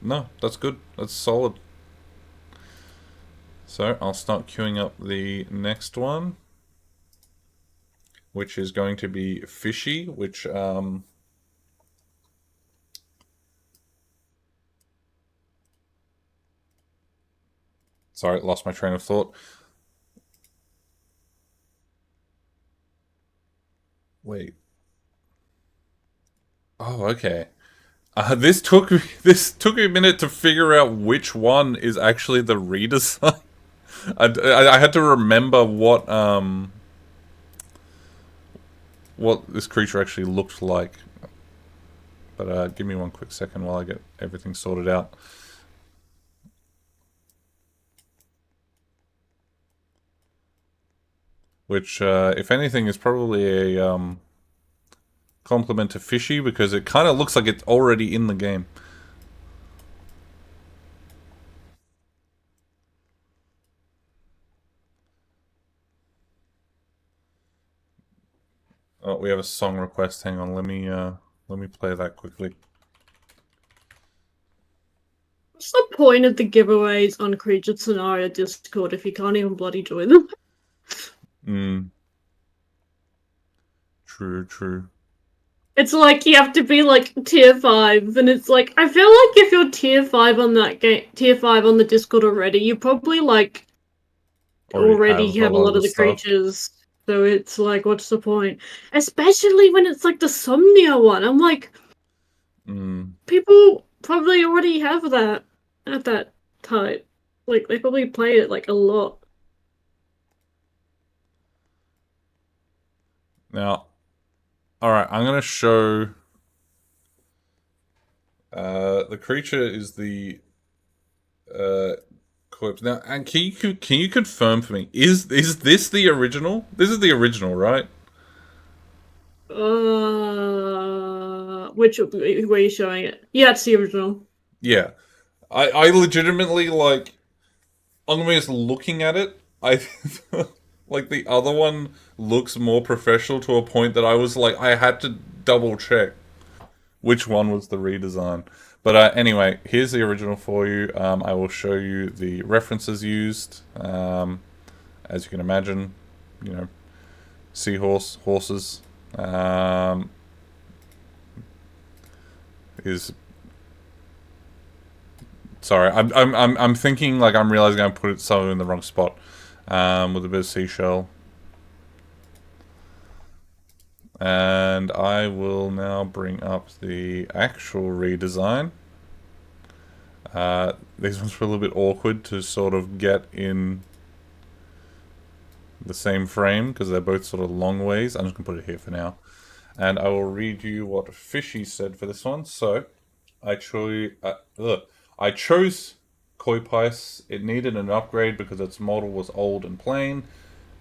no, that's good. That's solid. So I'll start queuing up the next one, which is going to be fishy, which sorry, lost my train of thought. Wait. Oh, okay. This took me a minute to figure out which one is actually the redesign. I had to remember what this creature actually looked like. But give me one quick second while I get everything sorted out. which, if anything, is probably a compliment to Fishy because it kind of looks like it's already in the game. Oh, we have a song request. Hang on, let me play that quickly. What's the point of the giveaways on Creature Sonaria Discord if you can't even bloody join them? Hmm. True, true. It's like you have to be like tier 5, and it's like I feel like if you're tier 5 on that game, tier 5 on the Discord already, you probably like Already already have a have a lot of lot the of the stuff. creatures. So it's like, what's the point? Especially when it's like the Somnia one. I'm like, Hmm. people probably already have that at that type. Like they probably play it like a lot. Now, alright, I'm gonna show. The creature is the uh, corpse. Now, and can you confirm for me? Is this the original? This is the original, right? Which were you showing it? Yeah, it's the original. Yeah. I legitimately like. I'm just looking at it. I like the other one looks more professional to a point that I was like I had to double check which one was the redesign. But anyway, here's the original for you. I will show you the references used. As you can imagine, you know, seahorse, horses. Um, is sorry, I'm thinking like I'm realizing I put it so in the wrong spot. With a bit of seashell, and I will now bring up the actual redesign. These ones were a little bit awkward to sort of get in the same frame because they're both sort of long ways. I'm just gonna put it here for now, and I will read you what Fishy said for this one. So, I chose Koi Pice. It needed an upgrade because its model was old and plain,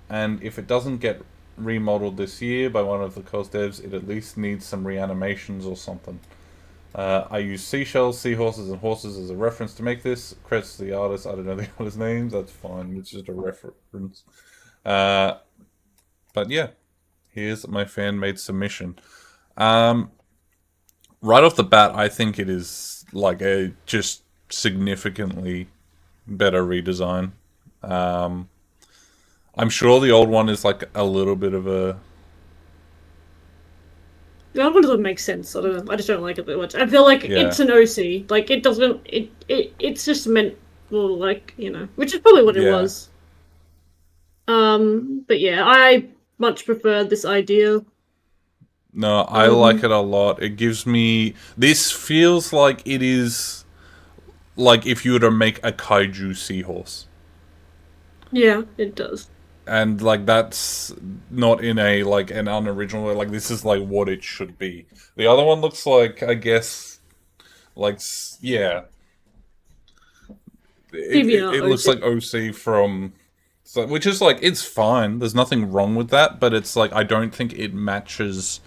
and if it doesn't get remodeled this year by one of the cos devs, it at least needs some reanimations or something. I use seashells, seahorses, and horses as a reference to make this. Credits to the artist. I don't know the artist's names. That's fine. It's just a reference. Uh, but yeah, here's my fan made submission. Um, right off the bat, I think it is like a just significantly better redesign. Um, I'm sure the old one is like a little bit of a The other one doesn't make sense. I don't know. I just don't like it that much. I feel like yeah, it's an OC. Like it doesn't. It's just meant for like which is probably what it yeah. was. But yeah, I much prefer this idea. No, I like Um, it a lot. It gives me this feels like it is like if you were to make a kaiju seahorse. yeah, it does. And like that's not in a like an unoriginal way. Like this is like what it should be. The other one looks like I guess like yeah, DeviantArt it looks OC. like OC from so, which is like it's fine. There's nothing wrong with that, but it's like I don't think it matches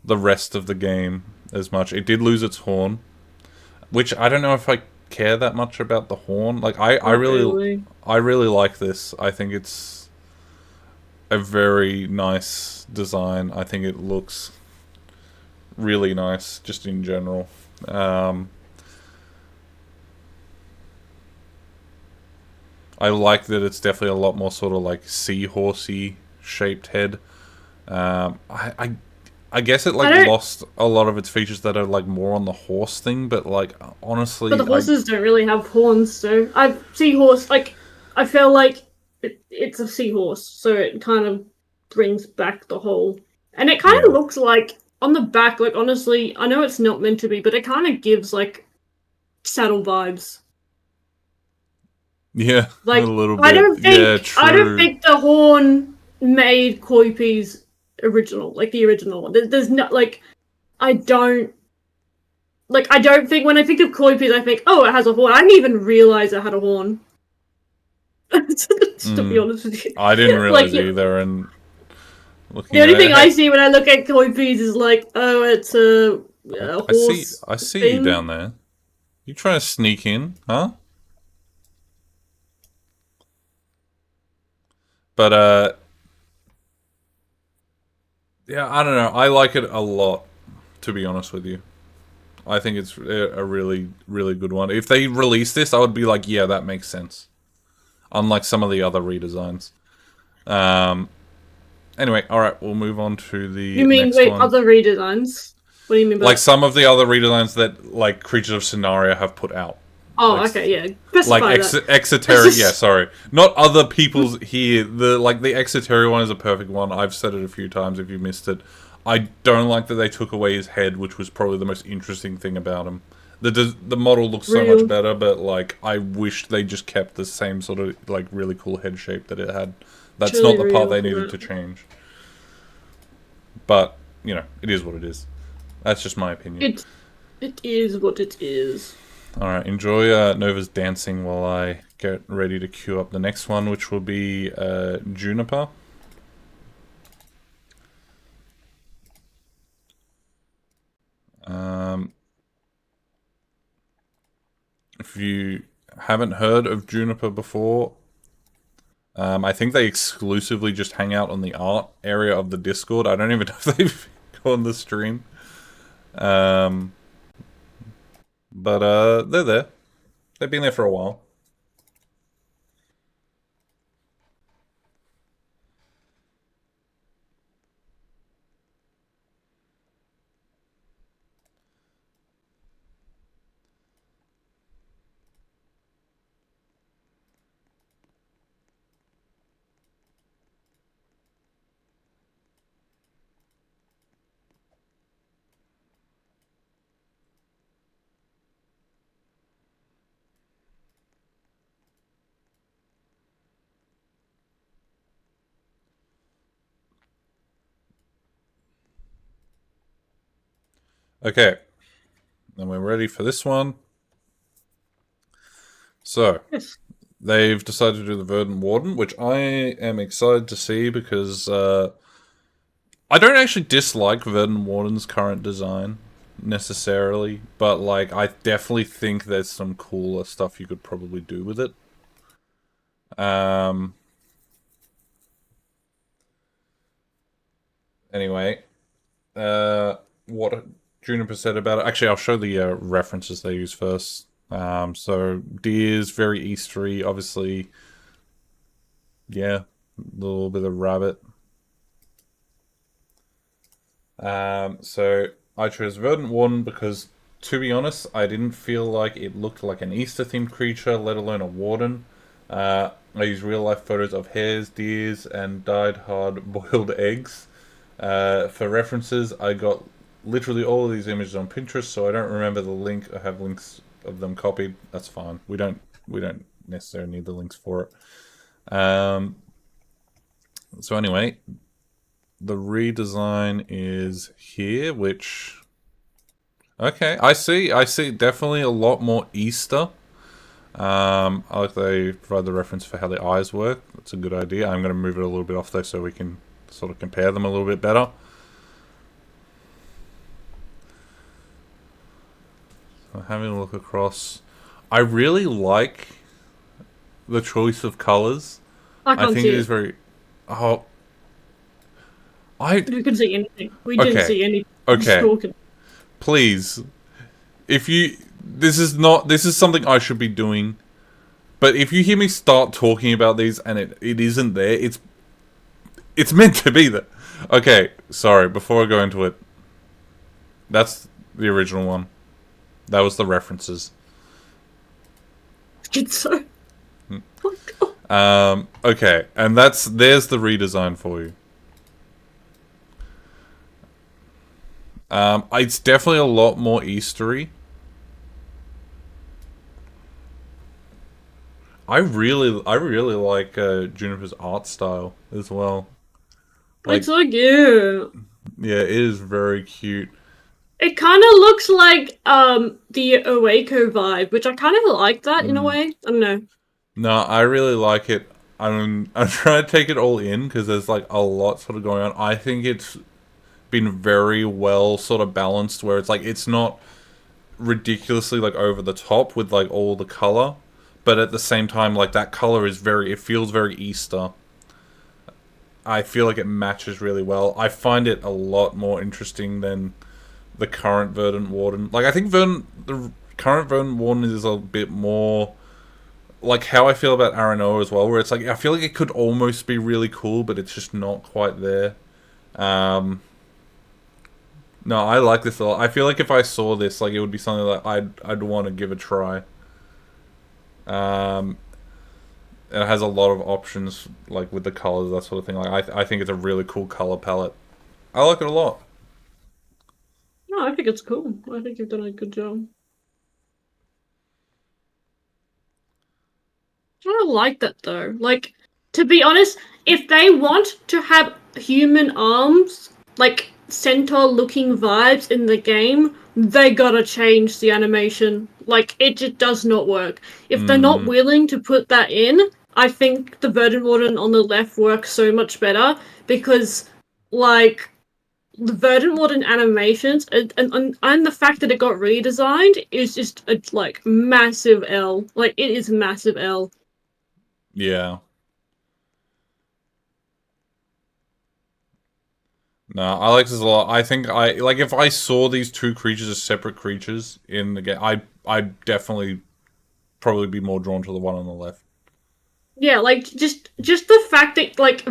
the rest of the game as much. It did lose its horn, which I don't know if I care that much about the horn. Like Not really. I really like this. I think it's a very nice design. I think it looks really nice just in general. Um, I like that it's definitely a lot more sort of like seahorsey shaped head. I guess it I like don't. lost a lot of its features that are like more on the horse thing, but like But the honestly, I horses don't really have horns, so I seahorse like I feel like it's a seahorse, so it kind of brings back the whole, and it kind of yeah looks like on the back. Like honestly, I know it's not meant to be, but it kind of gives like saddle vibes. yeah a Like little bit yeah I don't true think the horn made Koipi's original, like the original one. There's not like I don't I don't think when I think of Koipi's, I think, oh, it has a horn. I didn't even realize it had a horn. To be Mm, honest with you, I didn't like realize you know, either, and the looking at only it, thing I hey, see when I look at koi peas is like, oh, it's a horse I see you down thing. there. You trying to sneak in, huh? But yeah, I don't know. I like it a lot, to be honest with you. I think it's a really, really good one. If they release this, I would be like, yeah, that makes sense. Unlike some of the other redesigns. Um, anyway, all right, we'll move on to You the mean next wait, one. other redesigns? What do you mean by Like that? some of the other redesigns that like Creatures of Sonaria have put out. Oh, Like okay, yeah. like Specify that. Exoteric, yeah, sorry. Not other people's here. The Exoteria one is a perfect one. I've said it a few times if you missed it. I don't like that they took away his head, which was probably the most interesting thing about him. The model looks so much Real, better, but like I wish they just kept the same sort of like really cool head shape that it had. That's not truly the part real they for needed that. to change. But, you know, it is what it is. That's just my opinion. It is what it is. Alright, enjoy Nova's dancing while I get ready to queue up the next one, which will be Juniper. Um, if you haven't heard of Juniper before, I think they exclusively just hang out on the art area of the Discord. I don't even know if they've gone the stream. Um, but they're there. They've been there for a while. Okay, and we're ready for this one. So, Yes. they've decided to do the Verdant Warden, which I am excited to see because I don't actually dislike Verdant Warden's current design necessarily, but like I definitely think there's some cooler stuff you could probably do with it. Um. Anyway, what Juniper said about it. Actually, I'll show the references they use first. So deer's very Eastery, obviously. Yeah, a little bit of rabbit. So I chose Verdant Warden because, to be honest, I didn't feel like it looked like an Easter themed creature, let alone a warden. I used real life photos of hares, deers, and dyed hard boiled eggs. For references, I got literally all of these images on Pinterest, so I don't remember the link. I have links of them copied. That's fine. We don't necessarily need the links for it. So anyway, the redesign is here, which okay, I see definitely a lot more Easter. I like they provide the reference for how the eyes work. That's a good idea. I'm going to move it a little bit off though so we can sort of compare them a little bit better. So having a look across, I really like the choice of colors. I I can't think see it is it. very. Oh, I We couldn't see anything. We didn't okay, see anything. Just okay. talking. Please, if you this is something I should be doing. But if you hear me start talking about these and it isn't there, it's meant to be there. Okay, sorry. Before I go into it, that's the original one. That was the references. It's so. Oh God. Okay, and there's the redesign for you. It's definitely a lot more Eastery. I really like Juniper's art style as well. It's Like, so cute. yeah, it is very cute. It kind of looks like the Oako vibe, which I kind of like that in a Mm. way. I don't know. No, I really like it. I'm trying to take it all in because there's like a lot sort of going on. I think it's been very well sort of balanced where it's like it's not ridiculously like over the top with like all the color, but at the same time like that color is very it feels very Easter. I feel like it matches really well. I find it a lot more interesting than the current Verdant Warden. Like I think the current Verdant Warden is a bit more like how I feel about Arano as well, where it's like I feel like it could almost be really cool, but it's just not quite there. Um, no, I like this a lot. I feel like if I saw this, like it would be something that I'd want to give a try. Um, it has a lot of options, like with the colors, that sort of thing. Like I think it's a really cool color palette. I like it a lot. No, I think it's cool. I think you've done a good job. I don't like that though. Like, to be honest, if they want to have human arms, like centaur looking vibes in the game, they gotta change the animation. Like, it just does not work. If they're not Mm, willing to put that in, I think the Verdant Warden on the left works so much better because, like, the Verdant Warden animations and the fact that it got redesigned is just a like massive L. Like, it is massive L. yeah. No, I like this a lot. I think I like if I saw these two creatures as separate creatures in the game, I'd definitely probably be more drawn to the one on the left. Yeah, like just the fact that like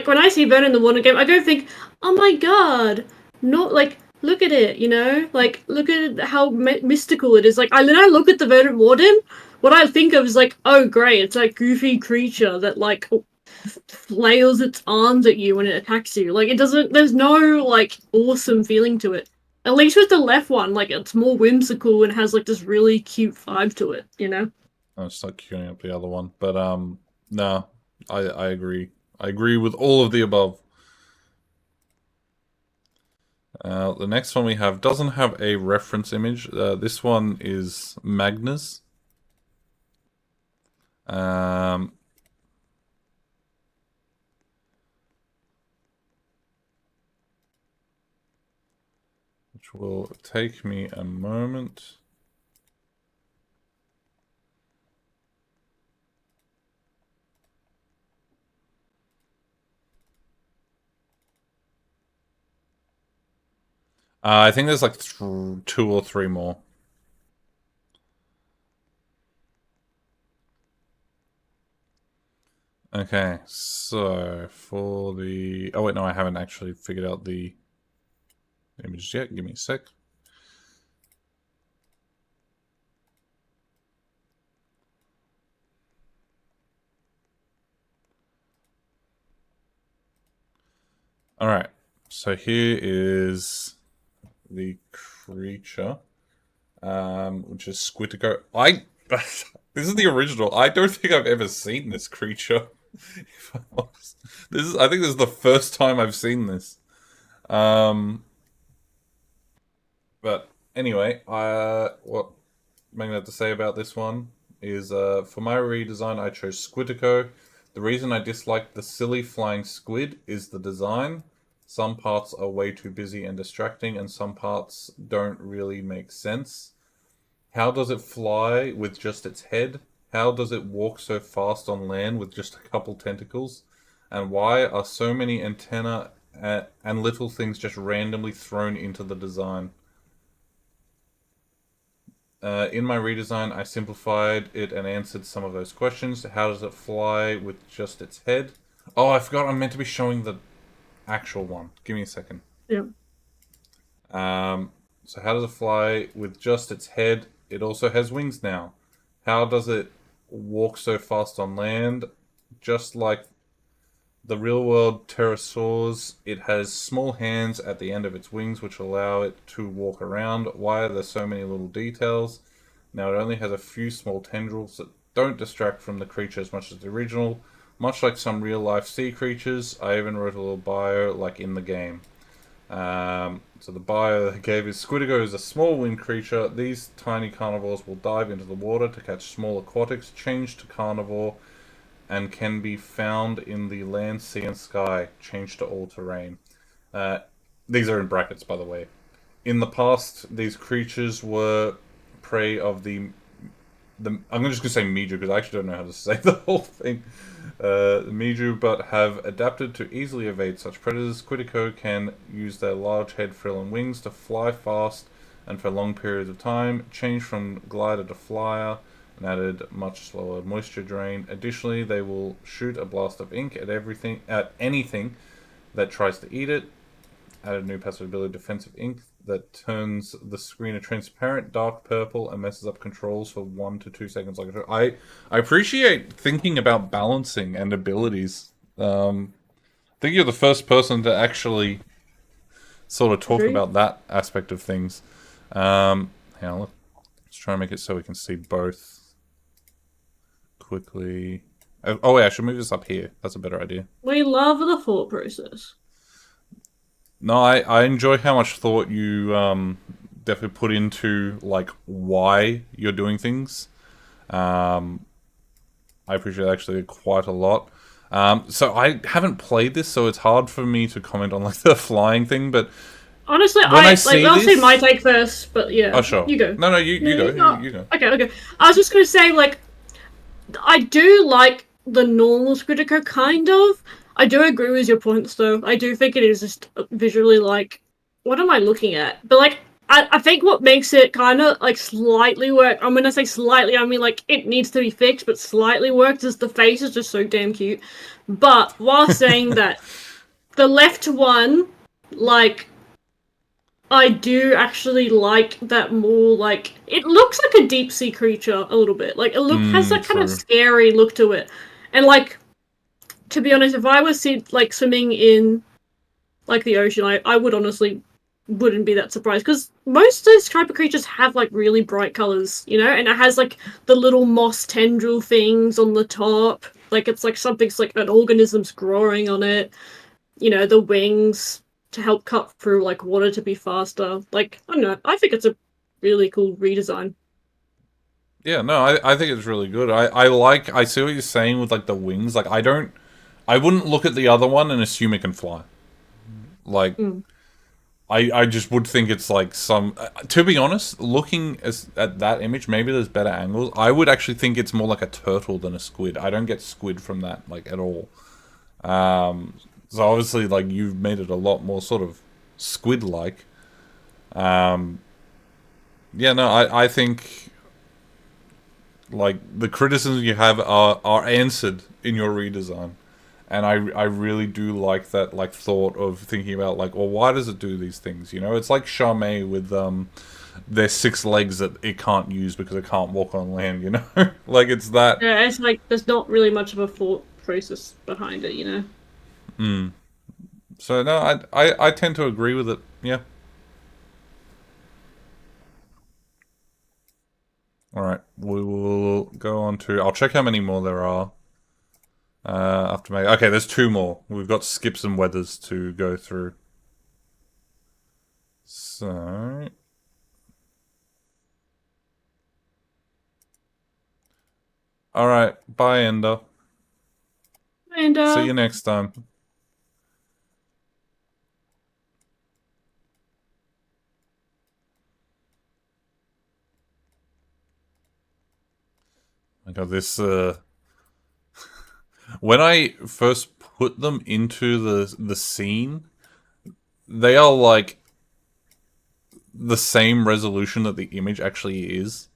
when I see Vernon in the Warden game, I don't think, oh my god, not like look at it, you know, like look at how mystical it is. Like when I look at the Verdant Warden, what I think of is like, oh great, it's that goofy creature that like flails its arms at you when it attacks you. Like it doesn't. There's no like awesome feeling to it. At least with the left one, like it's more whimsical and has like this really cute vibe to it, you know. I'll start queuing up the other one, but no, I agree. I agree with all of the above. The next one we have doesn't have a reference image. This one is Magnus. Um, which will take me a moment. I think there's like two or three more. Okay, so for the... Oh wait, no, I haven't actually figured out the images yet. Give me a sec. Alright, so here is the creature, which is Squidgo. This is the original. I don't think I've ever seen this creature. If I'm honest. I think this is the first time I've seen this. Um, but anyway, what I'm going to have to say about this one is for my redesign, I chose Squiddico. The reason I disliked the silly flying squid is the design. Some parts are way too busy and distracting, and some parts don't really make sense. How does it fly with just its head? How does it walk so fast on land with just a couple tentacles? And why are so many antennae and little things just randomly thrown into the design? In my redesign, I simplified it and answered some of those questions. How does it fly with just its head? Oh, I forgot I'm meant to be showing the actual one. Give me a second. Yeah. So how does it fly with just its head? It also has wings now. How does it walk so fast on land? Just like the real world pterosaurs, it has small hands at the end of its wings which allow it to walk around. Why are there so many little details? Now it only has a few small tendrils that don't distract from the creature as much as the original. Much like some real life sea creatures, I even wrote a little bio like in the game. So the bio they gave is Squidgo is a small wind creature. These tiny carnivores will dive into the water to catch small aquatics, change to carnivore, and can be found in the land, sea, and sky. Change to all terrain. Uh, these are in brackets, by the way. In the past, these creatures were prey of the. I'm just gonna say Miju because I actually don't know how to say the whole thing. Miju, but have adapted to easily evade such predators. Quiddico can use their large head, frill, and wings to fly fast and for long periods of time. Change from glider to flyer and added much slower moisture drain. Additionally, they will shoot a blast of ink at anything that tries to eat it. Added new passive ability, defensive ink, that turns the screen a transparent dark purple and messes up controls for 1 to 2 seconds. I appreciate thinking about balancing and abilities. I think you're the first person to actually sort of talk Agree. about that aspect of things. Hang on, let's try and make it so we can see both quickly. Oh wait, I should move this up here. That's a better idea. We love the thought process. No, I enjoy how much thought you definitely put into like why you're doing things. Um, I appreciate that actually quite a lot. So I haven't played this, so it's hard for me to comment on like the flying thing. But Honestly, when I like see I'll say my this, take first, but oh yeah, sure, you go. no, you go, No. you go. Okay, okay. I was just gonna say, like, I do like the normal Squiddico, kind of. I do agree with your points, though. I do think it is just visually like, what am I looking at? But like, I think what makes it kind of like slightly work. I'm gonna say slightly. I mean, like, it needs to be fixed, but slightly works. Is the face is just so damn cute. But while saying that, the left one, like, I do actually like that more. Like, it looks like a deep sea creature a little bit. Like, it has that kind of True. scary look to it. And like, to be honest, if I was like swimming in like the ocean, I would honestly wouldn't be that surprised because most of those type of creatures have like really bright colors, you know, and it has like the little moss tendril things on the top. Like it's like something's like an organism's growing on it. You know, the wings to help cut through like water to be faster. Like I don't know, I think it's a really cool redesign. Yeah, no, I think it's really good. I see what you're saying with like the wings. Like I wouldn't look at the other one and assume it can fly. Like Mm. I just would think it's like some. To be honest, looking at that image, maybe there's better angles. I would actually think it's more like a turtle than a squid. I don't get squid from that like at all. Um, so obviously, like you've made it a lot more sort of squid-like. Um, yeah, no, I think like the criticisms you have are answered in your redesign. And I really do like that like thought of thinking about like, well, why does it do these things? You know, it's like Charme with their 6 legs that it can't use because it can't walk on land. You know, like it's that. Yeah, it's like there's not really much of a thought process behind it, you know. Mm. So no, I tend to agree with it. Yeah. All right, we will go on to. I'll check how many more there are. After May. Okay, there's 2 more. We've got skips and weathers to go through. So all right, bye, Ender. And See you next time. I got this. When I first put them into the scene, they are like the same resolution that the image actually is.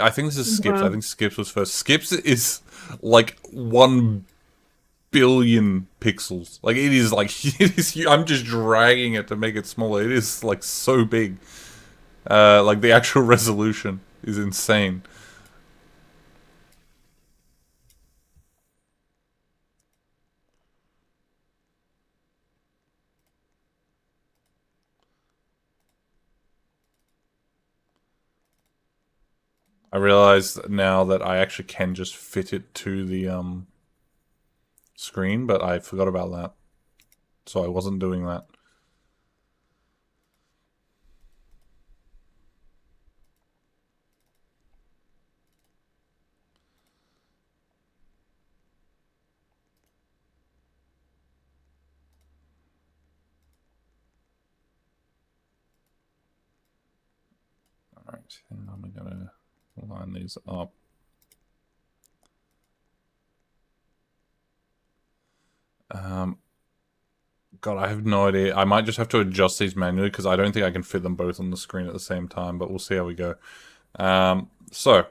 I think this is Skips. I wow. think Skips was first. Skips is like 1 billion pixels. Like it is like it is. I'm just dragging it to make it smaller. It is like so big. Like the actual resolution is insane. I realize now that I actually can just fit it to the screen, but I forgot about that. so I wasn't doing that. Alright, hang on, I'm gonna line these up. God, I have no idea. I might just have to adjust these manually because I don't think I can fit them both on the screen at the same time, but we'll see how we go. So,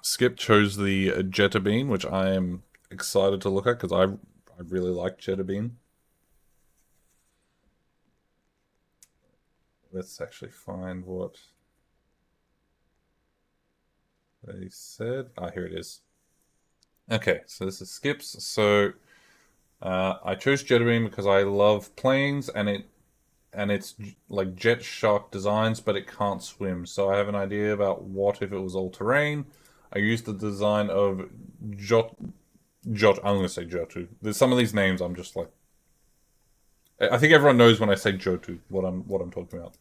Skip chose the Jetta Bean, which I am excited to look at because I really like Jetta Bean. Let's actually find what they said. Ah, here it is. Okay, so this is Skip's. So I chose Jetta Bean because I love planes and it's like jet shark designs, but it can't swim. So I have an idea about what if it was all terrain. I used the design of Jot. I'm gonna say Jotu. There's some of these names I'm just like. I think everyone knows when I say Jotu what I'm talking about.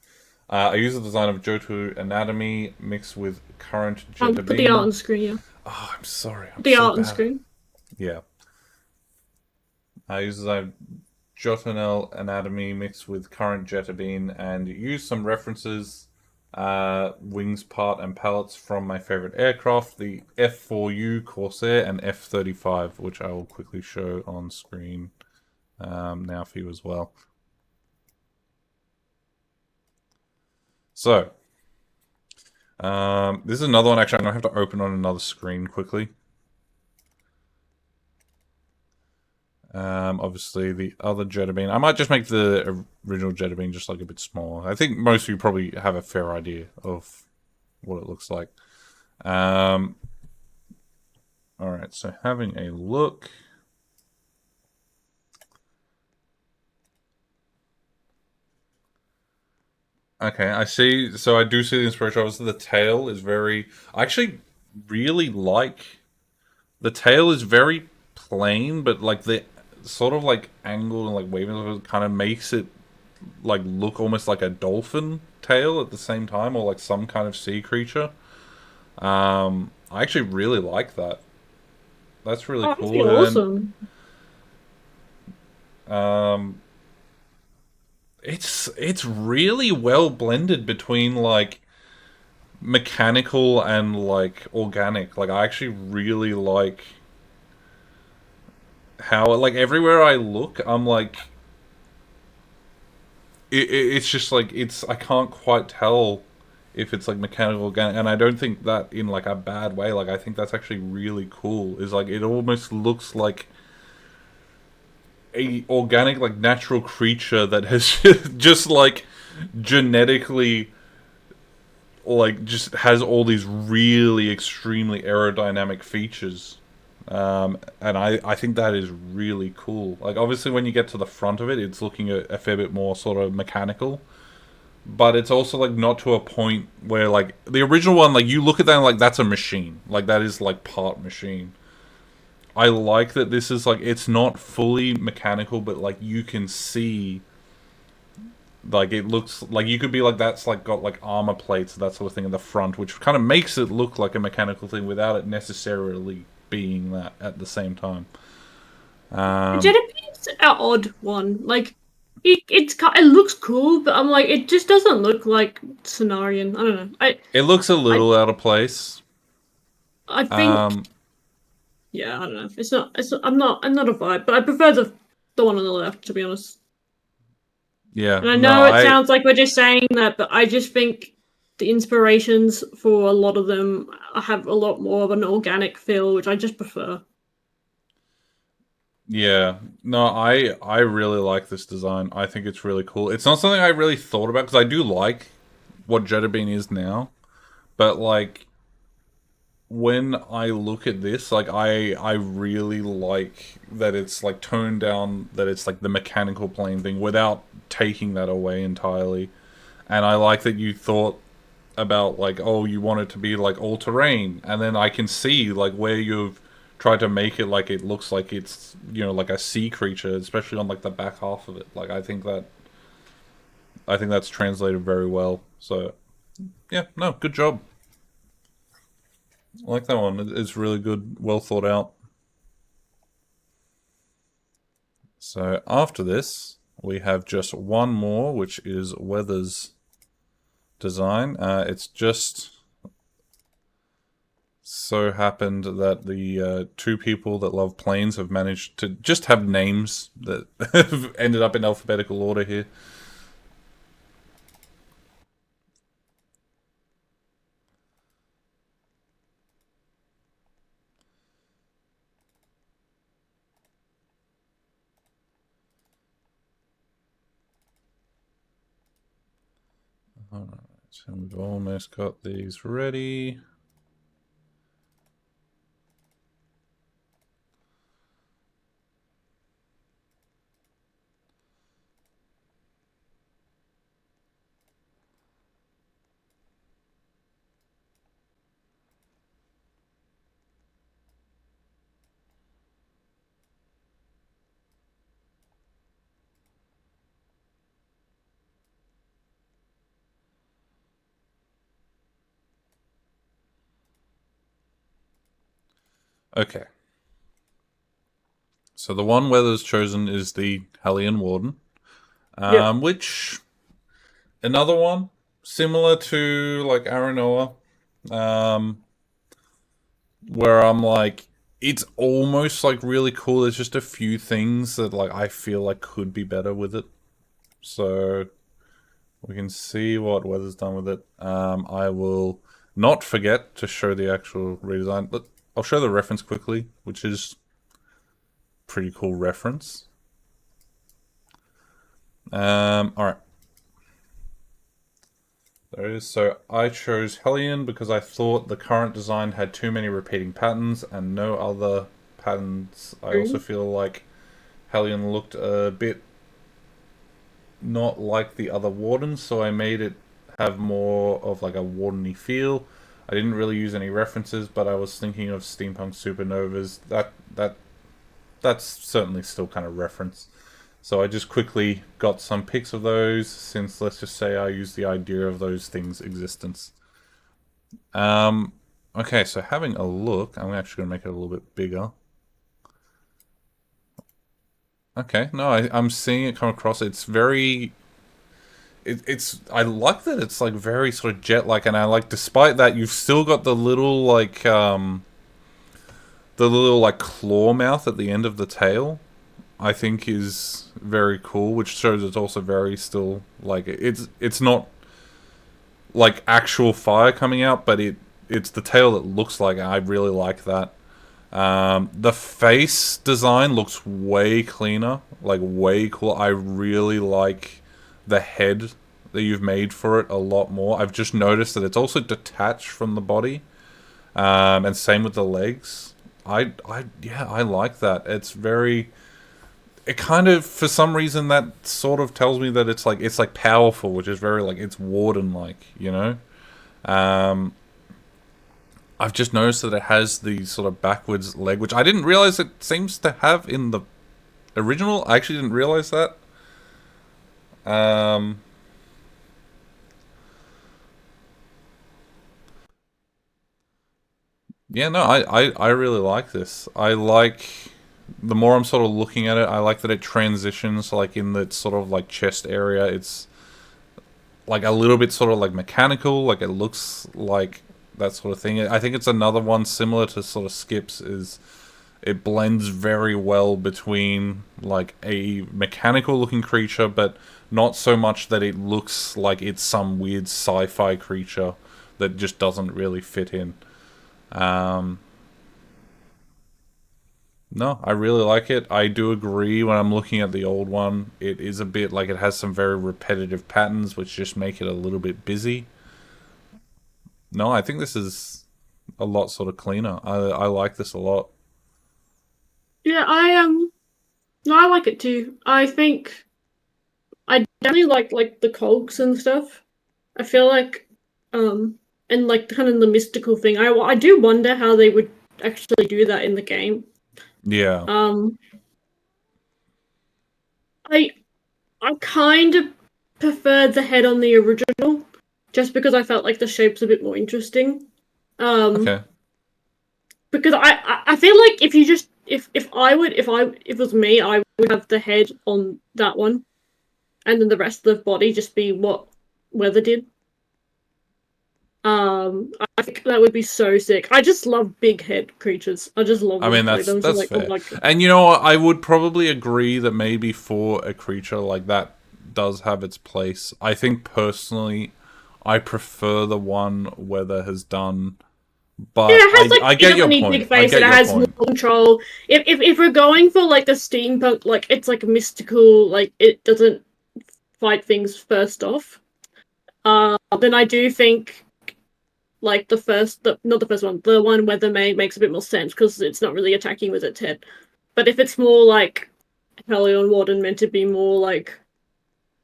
I use the design of Jotu anatomy mixed with current Jetta Put the art Bean. on screen, yeah. Oh, I'm sorry. I'm The so art on bad. screen. Yeah. I use the design of Jotunel anatomy mixed with current Jetta Bean and use some references, wings part and pallets from my favorite aircraft, the F4U Corsair and F-35, which I will quickly show on screen now for you as well. So, this is another one. Actually, I'm going to have to open on another screen quickly. Obviously, the other Jetta Bean. I might just make the original Jetta Bean just like a bit smaller. I think most of you probably have a fair idea of what it looks like. Alright, so having a look. Okay, I see. So I do see the inspiration. Obviously, the tail is very. I actually really like. The tail is very plain, but like the sort of like angle and like waving of it kind of makes it like look almost like a dolphin tail at the same time, or like some kind of sea creature. I actually really like that. That's really Oh, that'd be cool. And awesome. then it's really well blended between like mechanical and like organic. Like I actually really like how like everywhere I look, I'm like it's just like it's I can't quite tell if it's like mechanical organic, and I don't think that in like a bad way. Like I think that's actually really cool. Is like it almost looks like a organic like natural creature that has just like genetically like just has all these really extremely aerodynamic features. And I think that is really cool. Like obviously when you get to the front of it, it's looking a fair bit more sort of mechanical, but it's also like not to a point where like the original one, like you look at that and like that's a machine, like that is like part machine. I like that this is like it's not fully mechanical, but like you can see like it looks like you could be like that's like got like armor plates, that sort of thing in the front, which kind of makes it look like a mechanical thing without it necessarily being that at the same time. Um, Jetipede's an odd one. Like, it looks cool, but I'm like, it just doesn't look like Sonarian. I don't know. it looks a I, little out of place. I think, Um, yeah, I don't know. It's not. I'm not a vibe, but I prefer the one on the left, to be honest. yeah, And I no, know it I sounds like we're just saying that, but I just think the inspirations for a lot of them have a lot more of an organic feel, which I just prefer. yeah, no, I really like this design. I think it's really cool. It's not something I really thought about because I do like what Jetta Bean is now, but like when I look at this, like I really like that it's like toned down, that it's like the mechanical plane thing without taking that away entirely. And I like that you thought about like, oh, you want it to be like all terrain, and then I can see like where you've tried to make it like it looks like it's like a sea creature, especially on like the back half of it. Like I think that's translated very well. So yeah, no, good job. I like that one. It's really good, well thought out. So after this, we have just one more, which is Weather's design. It's just so happened that the two people that love planes have managed to just have names that have ended up in alphabetical order here. Alright, so we've almost got these ready. Okay. So the one Weather's chosen is the Hellion Warden, Yep. which another one similar to like Aranoa, um, where I'm like, it's almost like really cool. There's just a few things that like I feel like could be better with it. So we can see what Weather's done with it. I will not forget to show the actual redesign, but I'll show the reference quickly, which is pretty cool reference. All right. There it is. So I chose Hellion because I thought the current design had too many repeating patterns and no other patterns. I also True. feel like Hellion looked a bit not like the other Wardens, so I made it have more of like a Wardeny feel. I didn't really use any references, but I was thinking of steampunk supernovas. That's certainly still kind of reference. So I just quickly got some pics of those, since let's just say I use the idea of those things' existence. Um, okay, so having a look, I'm actually going to make it a little bit bigger. Okay, no, I'm seeing it come across. It's very, it's. I like that it's like very sort of jet-like, and I like, despite that, you've still got the little like claw mouth at the end of the tail. I think is very cool, which shows it's also very still like it's not like actual fire coming out, but it's the tail that looks like it. I really like that. The face design looks way cleaner, like way cool. I really like the head that you've made for it a lot more. I've just noticed that it's also detached from the body, and same with the legs. Yeah, I like that. It's very. It kind of, for some reason, that sort of tells me that it's like powerful, which is very like it's warden like, you know. Um, I've just noticed that it has the sort of backwards leg, which I didn't realize it seems to have in the original. I actually didn't realize that. Um, yeah, no, I really like this. I like the more I'm sort of looking at it, I like that it transitions like in the sort of like chest area. It's like a little bit sort of like mechanical, like it looks like that sort of thing. I think it's another one similar to sort of Skips is it blends very well between like a mechanical looking creature, but not so much that it looks like it's some weird sci-fi creature that just doesn't really fit in. Um, no, I really like it. I do agree when I'm looking at the old one, it is a bit like it has some very repetitive patterns which just make it a little bit busy. No, I think this is a lot sort of cleaner. I like this a lot. Yeah, no, I like it too. I think I definitely like the cogs and stuff. I feel like um and like kind of the mystical thing. I do wonder how they would actually do that in the game. Yeah. Um, I I kind of preferred the head on the original, just because I felt like the shape's a bit more interesting. Um, Okay. because I feel like if you just if I would if it was me, I would have the head on that one, and then the rest of the body just be what Weather did. I think that would be so sick. I just love big head creatures. I just love I them. mean, Like I'm just that's like, oh fair. my god. And you know what? I would probably agree that maybe for a creature like that does have its place. I think personally, I prefer the one Weather has done, Yeah, but it has like I it get doesn't your need big point. I face and get it your has more point. control. If we're going for like the steampunk, like it's like mystical, like it doesn't fight things first off. Then I do think like not the first one, the one where the maid makes a bit more sense because it's not really attacking with its head. But if it's more like Hellion Warden meant to be more like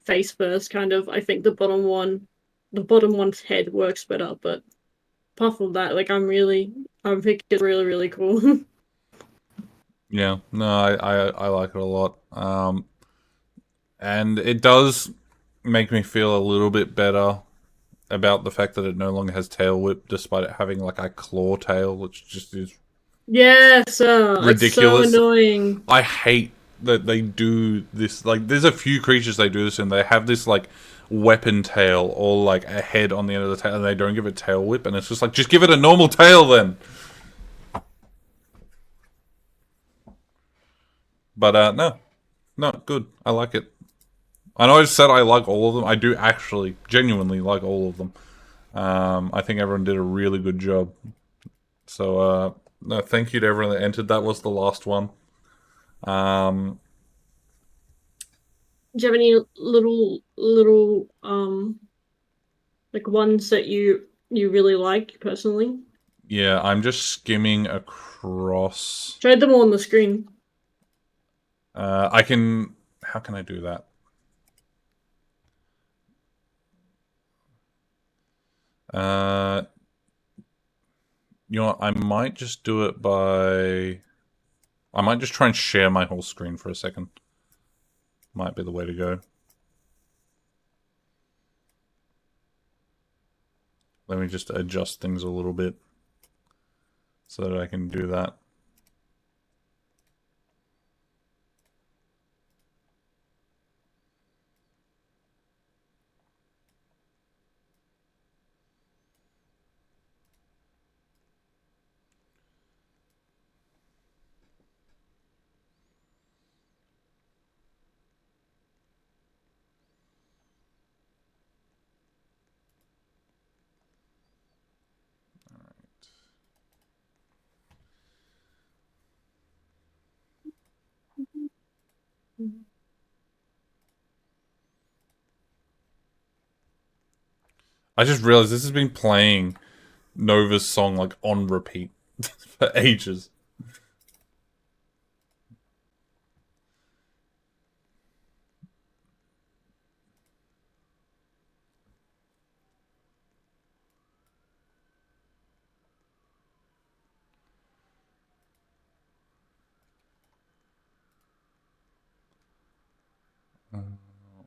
face first, kind of, I think the bottom one's head works better. But apart from that, like I think it's really really cool. Yeah, no, I like it a lot. And it does make me feel a little bit better about the fact that it no longer has tail whip, despite it having like a claw tail, which just is Yes, it's so ridiculous. annoying. I hate that they do this. Like, there's a few creatures they do this in. They have this like weapon tail or like a head on the end of the tail, and they don't give it tail whip, and it's just like, just give it a normal tail then. But no, no, good. I like it. I know I said I like all of them. I do actually genuinely like all of them. I think everyone did a really good job. So no, thank you to everyone that entered. That was the last one. Um, Do you have any little like ones that you really like personally? yeah, I'm just skimming across. Showed them all on the screen. I can. How can I do that? Uh, you know what? I might just do it by. I might just try and share my whole screen for a second. Might be the way to go. Let me just adjust things a little bit so that I can do that. I just realized this has been playing Nova's song like on repeat for ages.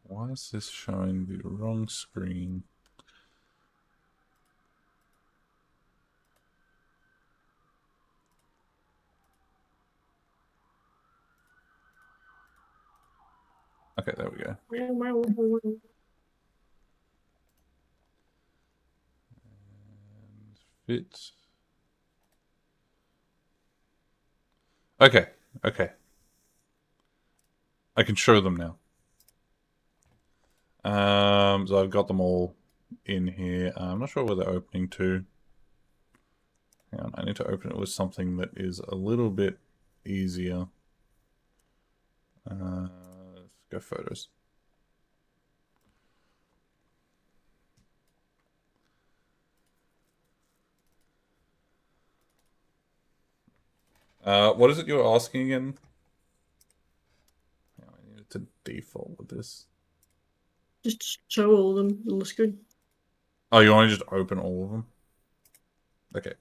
Why is this showing the wrong screen? Okay, there we go. Fit. Okay, okay. I can show them now. So I've got them all in here. I'm not sure where they're opening to. Hang on, I need to open it with something that is a little bit easier. Let's go photos. What is it you're asking again? Yeah, I needed to default with this. Just show all of them on the screen. Oh, you want to just open all of them? Okay.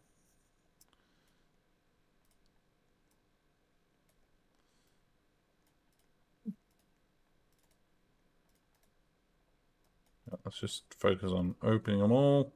Let's just focus on opening them all.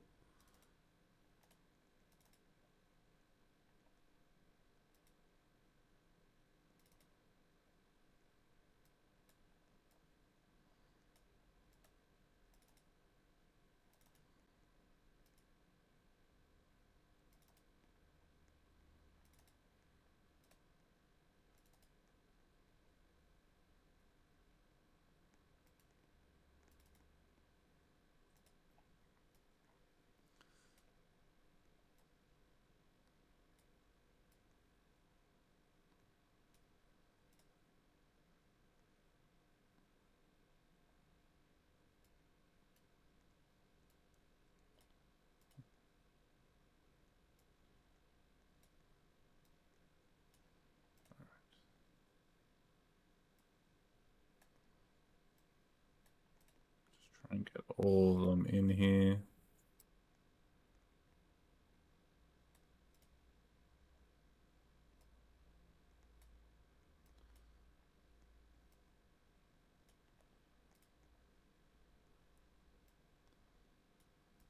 Try and get all of them in here.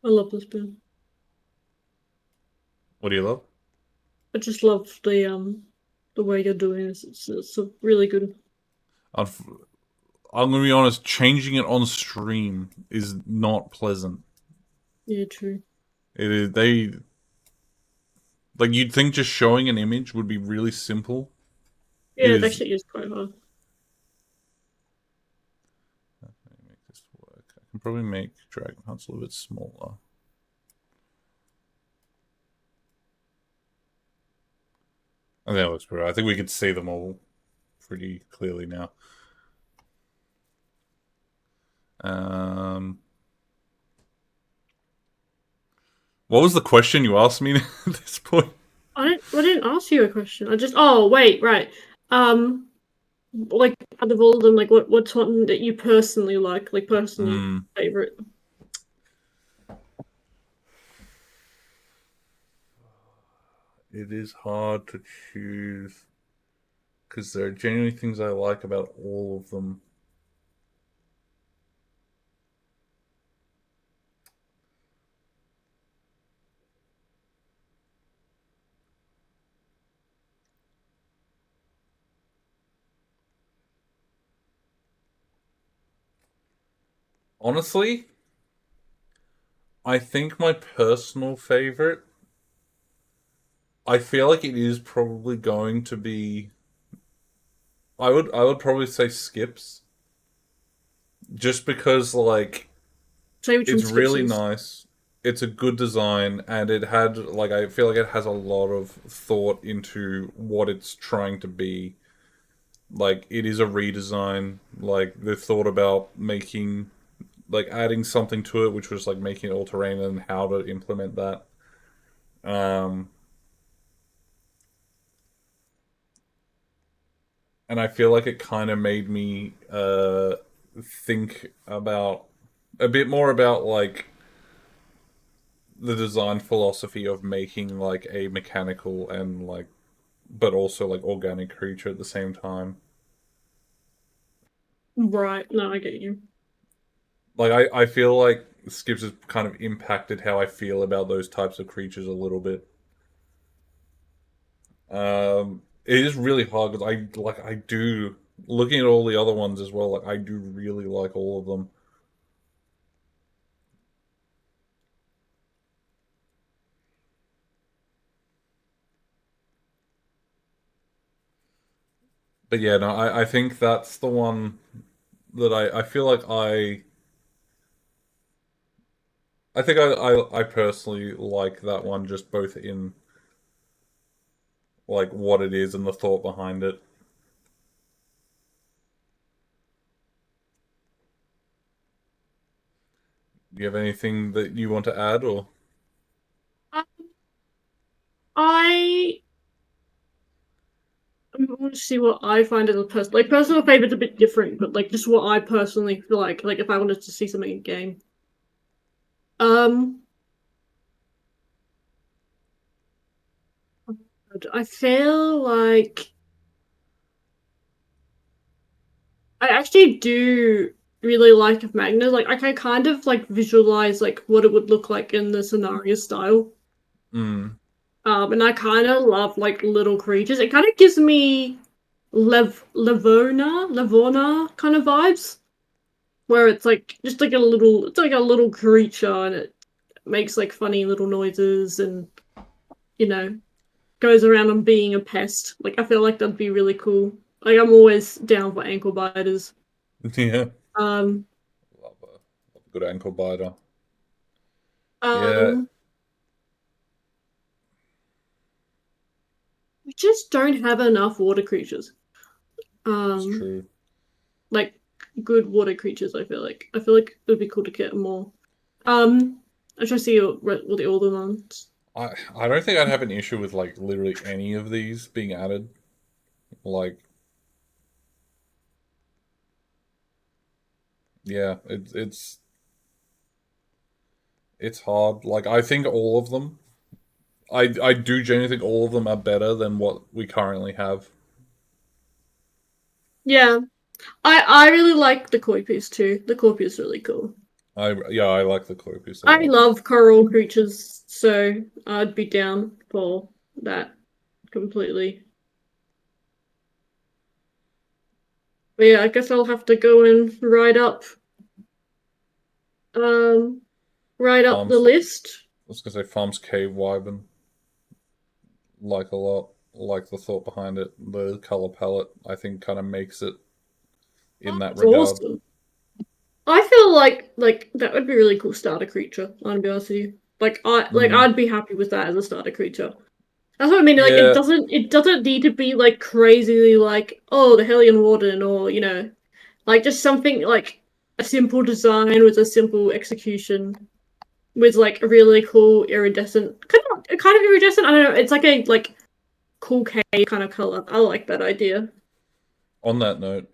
I love this bin. What do you love? I just love the way you're doing this. It's a really good. I'm gonna be honest. Changing it on stream is not pleasant. Yeah, true. It is they like you'd think just showing an image would be really simple. It Yeah, it is. actually is quite hard. Make this work. I can probably make Dragon Hunts a little bit smaller. I think that looks pretty. I think we could see them all pretty clearly now. Um, what was the question you asked me at this point? I didn't ask you a question. I just. Oh wait, right. Like out of all of them, like what's one that you personally like personally Hmm. favorite? It is hard to choose because there are genuinely things I like about all of them. Honestly, I think my personal favorite, I feel like it is probably going to be I would probably say Skips just because like Say which one it's skips really is. nice. It's a good design and it had like I feel like it has a lot of thought into what it's trying to be. Like it is a redesign. Like they thought about making like adding something to it which was like making it all terrain and how to implement that. Um and I feel like it kind of made me think about a bit more about like the design philosophy of making like a mechanical and like but also like organic creature at the same time. Right. No, I get you. Like I feel like Skips has kind of impacted how I feel about those types of creatures a little bit. It is really hard because I do looking at all the other ones as well. Like I do really like all of them. But yeah, no, I think that's the one that I feel like I think I personally like that one just both in like what it is and the thought behind it. Do you have anything that you want to add or Um, I I want to see what I find as a person. Like personal favorite's a bit different, but like just what I personally feel like if I wanted to see something in game. Um, I feel like I actually do. really like of Magna. Like I can kind of like visualize like what it would look like in the Sonaria style. Mm. And I kind of love like little creatures. It kind of gives me Lavona kind of vibes, where it's like just like it's like a little creature, and it makes like funny little noises, and you know goes around on being a pest. Like I feel like that'd be really cool. Like I'm always down for ankle biters. Yeah. Um, Love a good ankle biter. Yeah, um, we just don't have enough water creatures. it's Um, true. like good water creatures. I feel like it would be cool to get more. I'm trying to see what the older ones. I don't think I'd have an issue with like literally any of these being added. Like, yeah, it's hard. Like, I think all of them. I do genuinely think all of them are better than what we currently have. Yeah, I really like the koi piece too. The koi piece is really cool. I like the Corpus a I lot. love coral creatures, so I'd be down for that completely. But yeah, I guess I'll have to go and um write up the Farms. list. I was gonna say Farms Cave Wyvern like a lot. Like the thought behind it. The color palette I think kind of makes it in that That's regard. awesome. I feel like that would be a really cool starter creature, I'm gonna be honest with you. Mm. I'd be happy with that as a starter creature. That's what I mean, like Yeah. it doesn't need to be like crazily like, oh, the Hellion Warden or, like just something like a simple design with a simple execution with like a really cool iridescent kind of iridescent, I don't know, it's like a like cool K kind of color. I like that idea. On that note,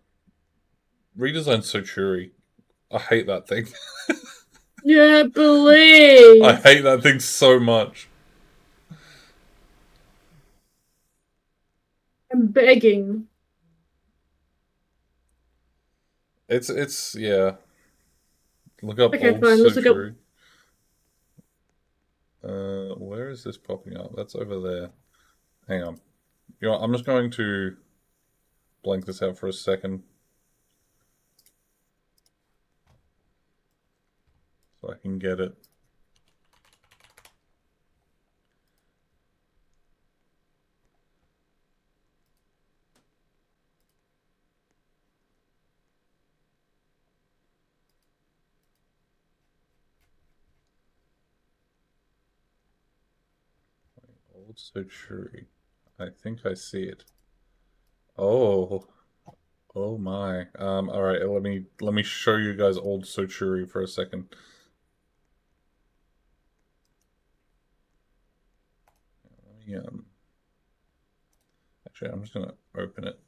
redesign Sochuri. I hate that thing. Yeah, I please. hate that thing so much. I'm begging. It's yeah. Look up Okay, old fine. Let's look up. Sochuri. Where is this popping up? That's over there. Hang on. You know, I'm just going to blank this out for a second so I can get it. Old Sochuri. I think I see it. Oh, oh my. All right. Let me show you guys old Sochuri for a second. Let me, actually, I'm just gonna open it.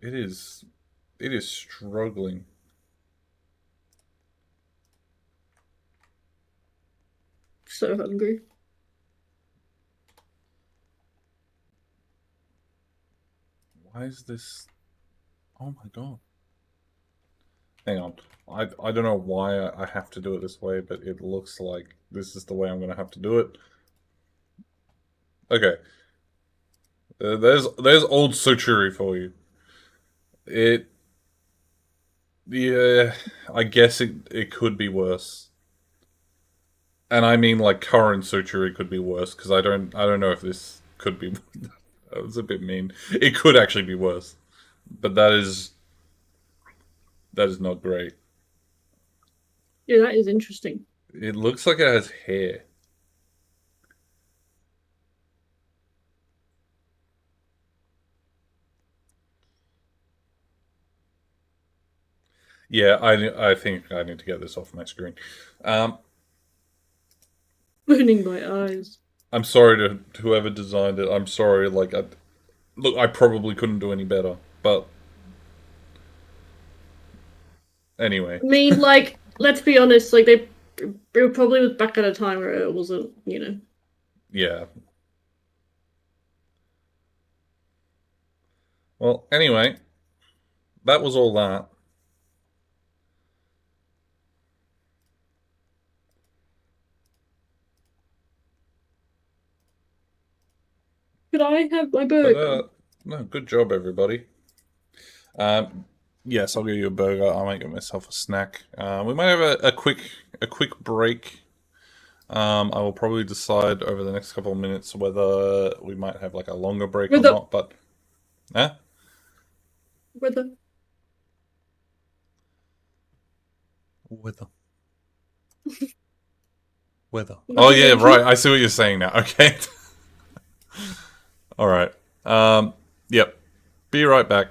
It is, it is struggling. So hungry. Why is this? Oh my god. Hang on. I don't know why I have to do it this way, but it looks like this is the way I'm gonna have to do it. Okay. There's old Sochuri for you. It yeah, I guess it could be worse. And I mean like current Sochuri could be worse because I don't know if this could be that was a bit mean. It could actually be worse. But that is not great. Yeah, that is interesting. It looks like it has hair. Yeah, I think I need to get this off my screen. Um, Burning my eyes. I'm sorry to whoever designed it. I'm sorry. Look, I probably couldn't do any better. But anyway, I mean, like, let's be honest. Like, it probably was back at a time where it wasn't. yeah. Well, anyway, that was all that. Could I have my But burger? no, good job, everybody. Um, yes, I'll give you a burger. I might get myself a snack. We might have a quick break. I will probably decide over the next couple of minutes whether we might have like a longer break or With a not. But eh, with a whether whether. what Oh you yeah, right. mentioned? I see what you're saying now. Okay. All right. Yep. Be right back.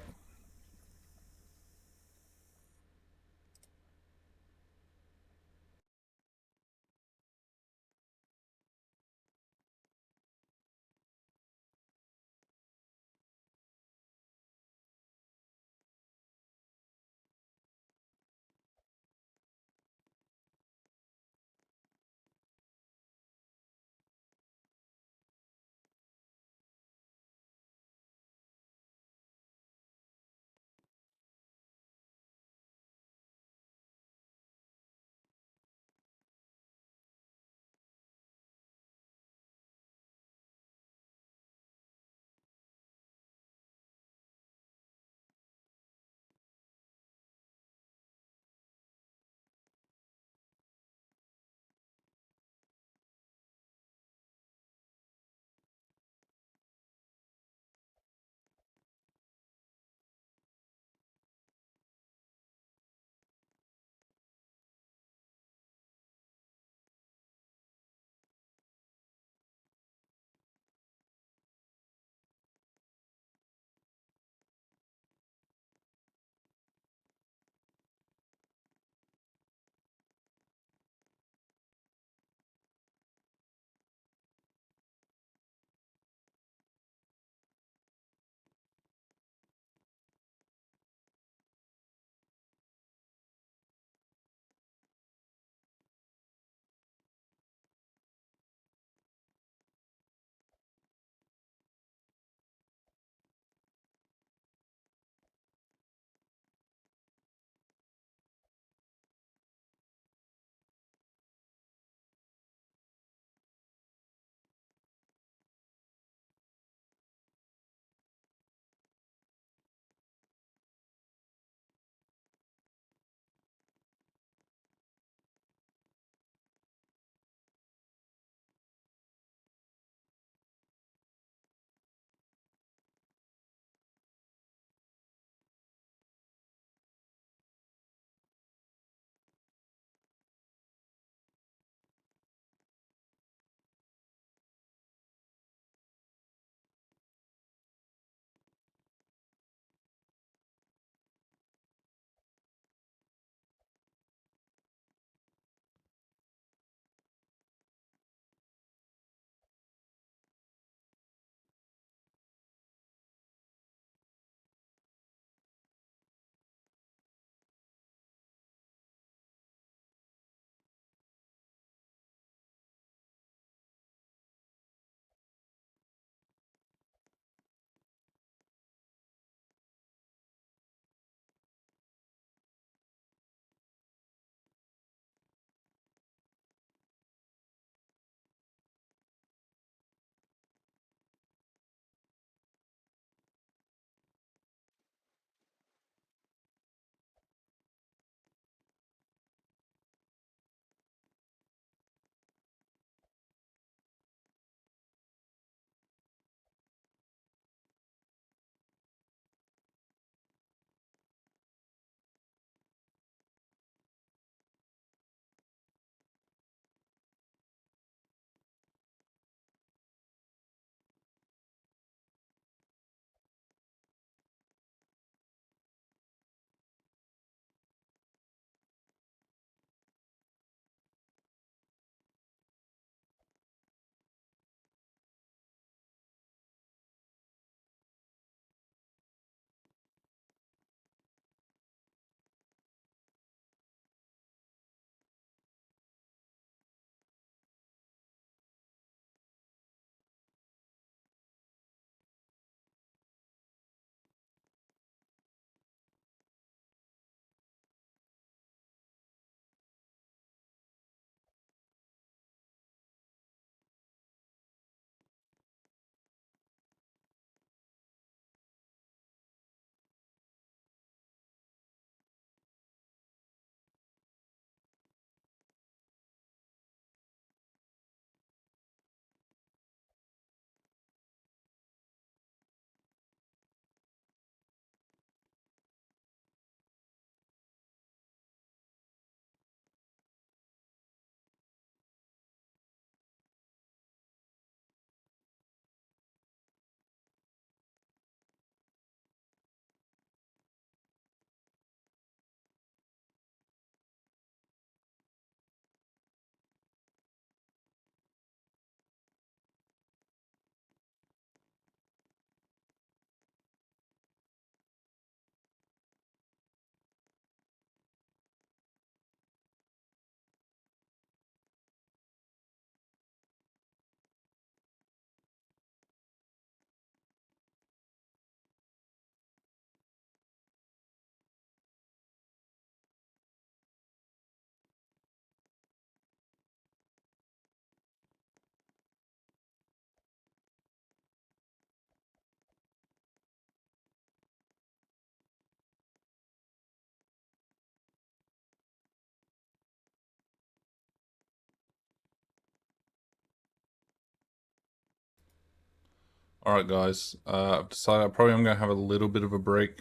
Alright, guys. I've decided I probably am going to have a little bit of a break.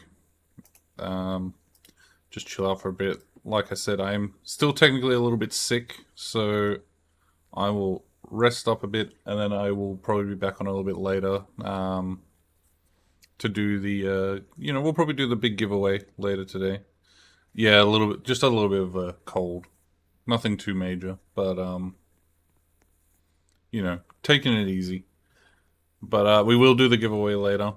Um, just chill out for a bit. Like I said, I am still technically a little bit sick, so I will rest up a bit, and then I will probably be back on a little bit later to do the, we'll probably do the big giveaway later today. Yeah, a little bit, just a little bit of a cold. Nothing too major, but, taking it easy. But we will do the giveaway later.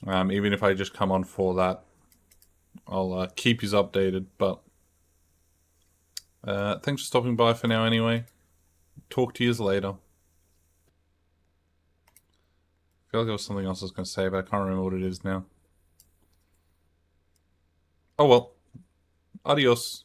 Even if I just come on for that, I'll keep you updated. But thanks for stopping by for now anyway. Talk to you later. I feel like there was something else I was going to say, but I can't remember what it is now. Oh well. Adios.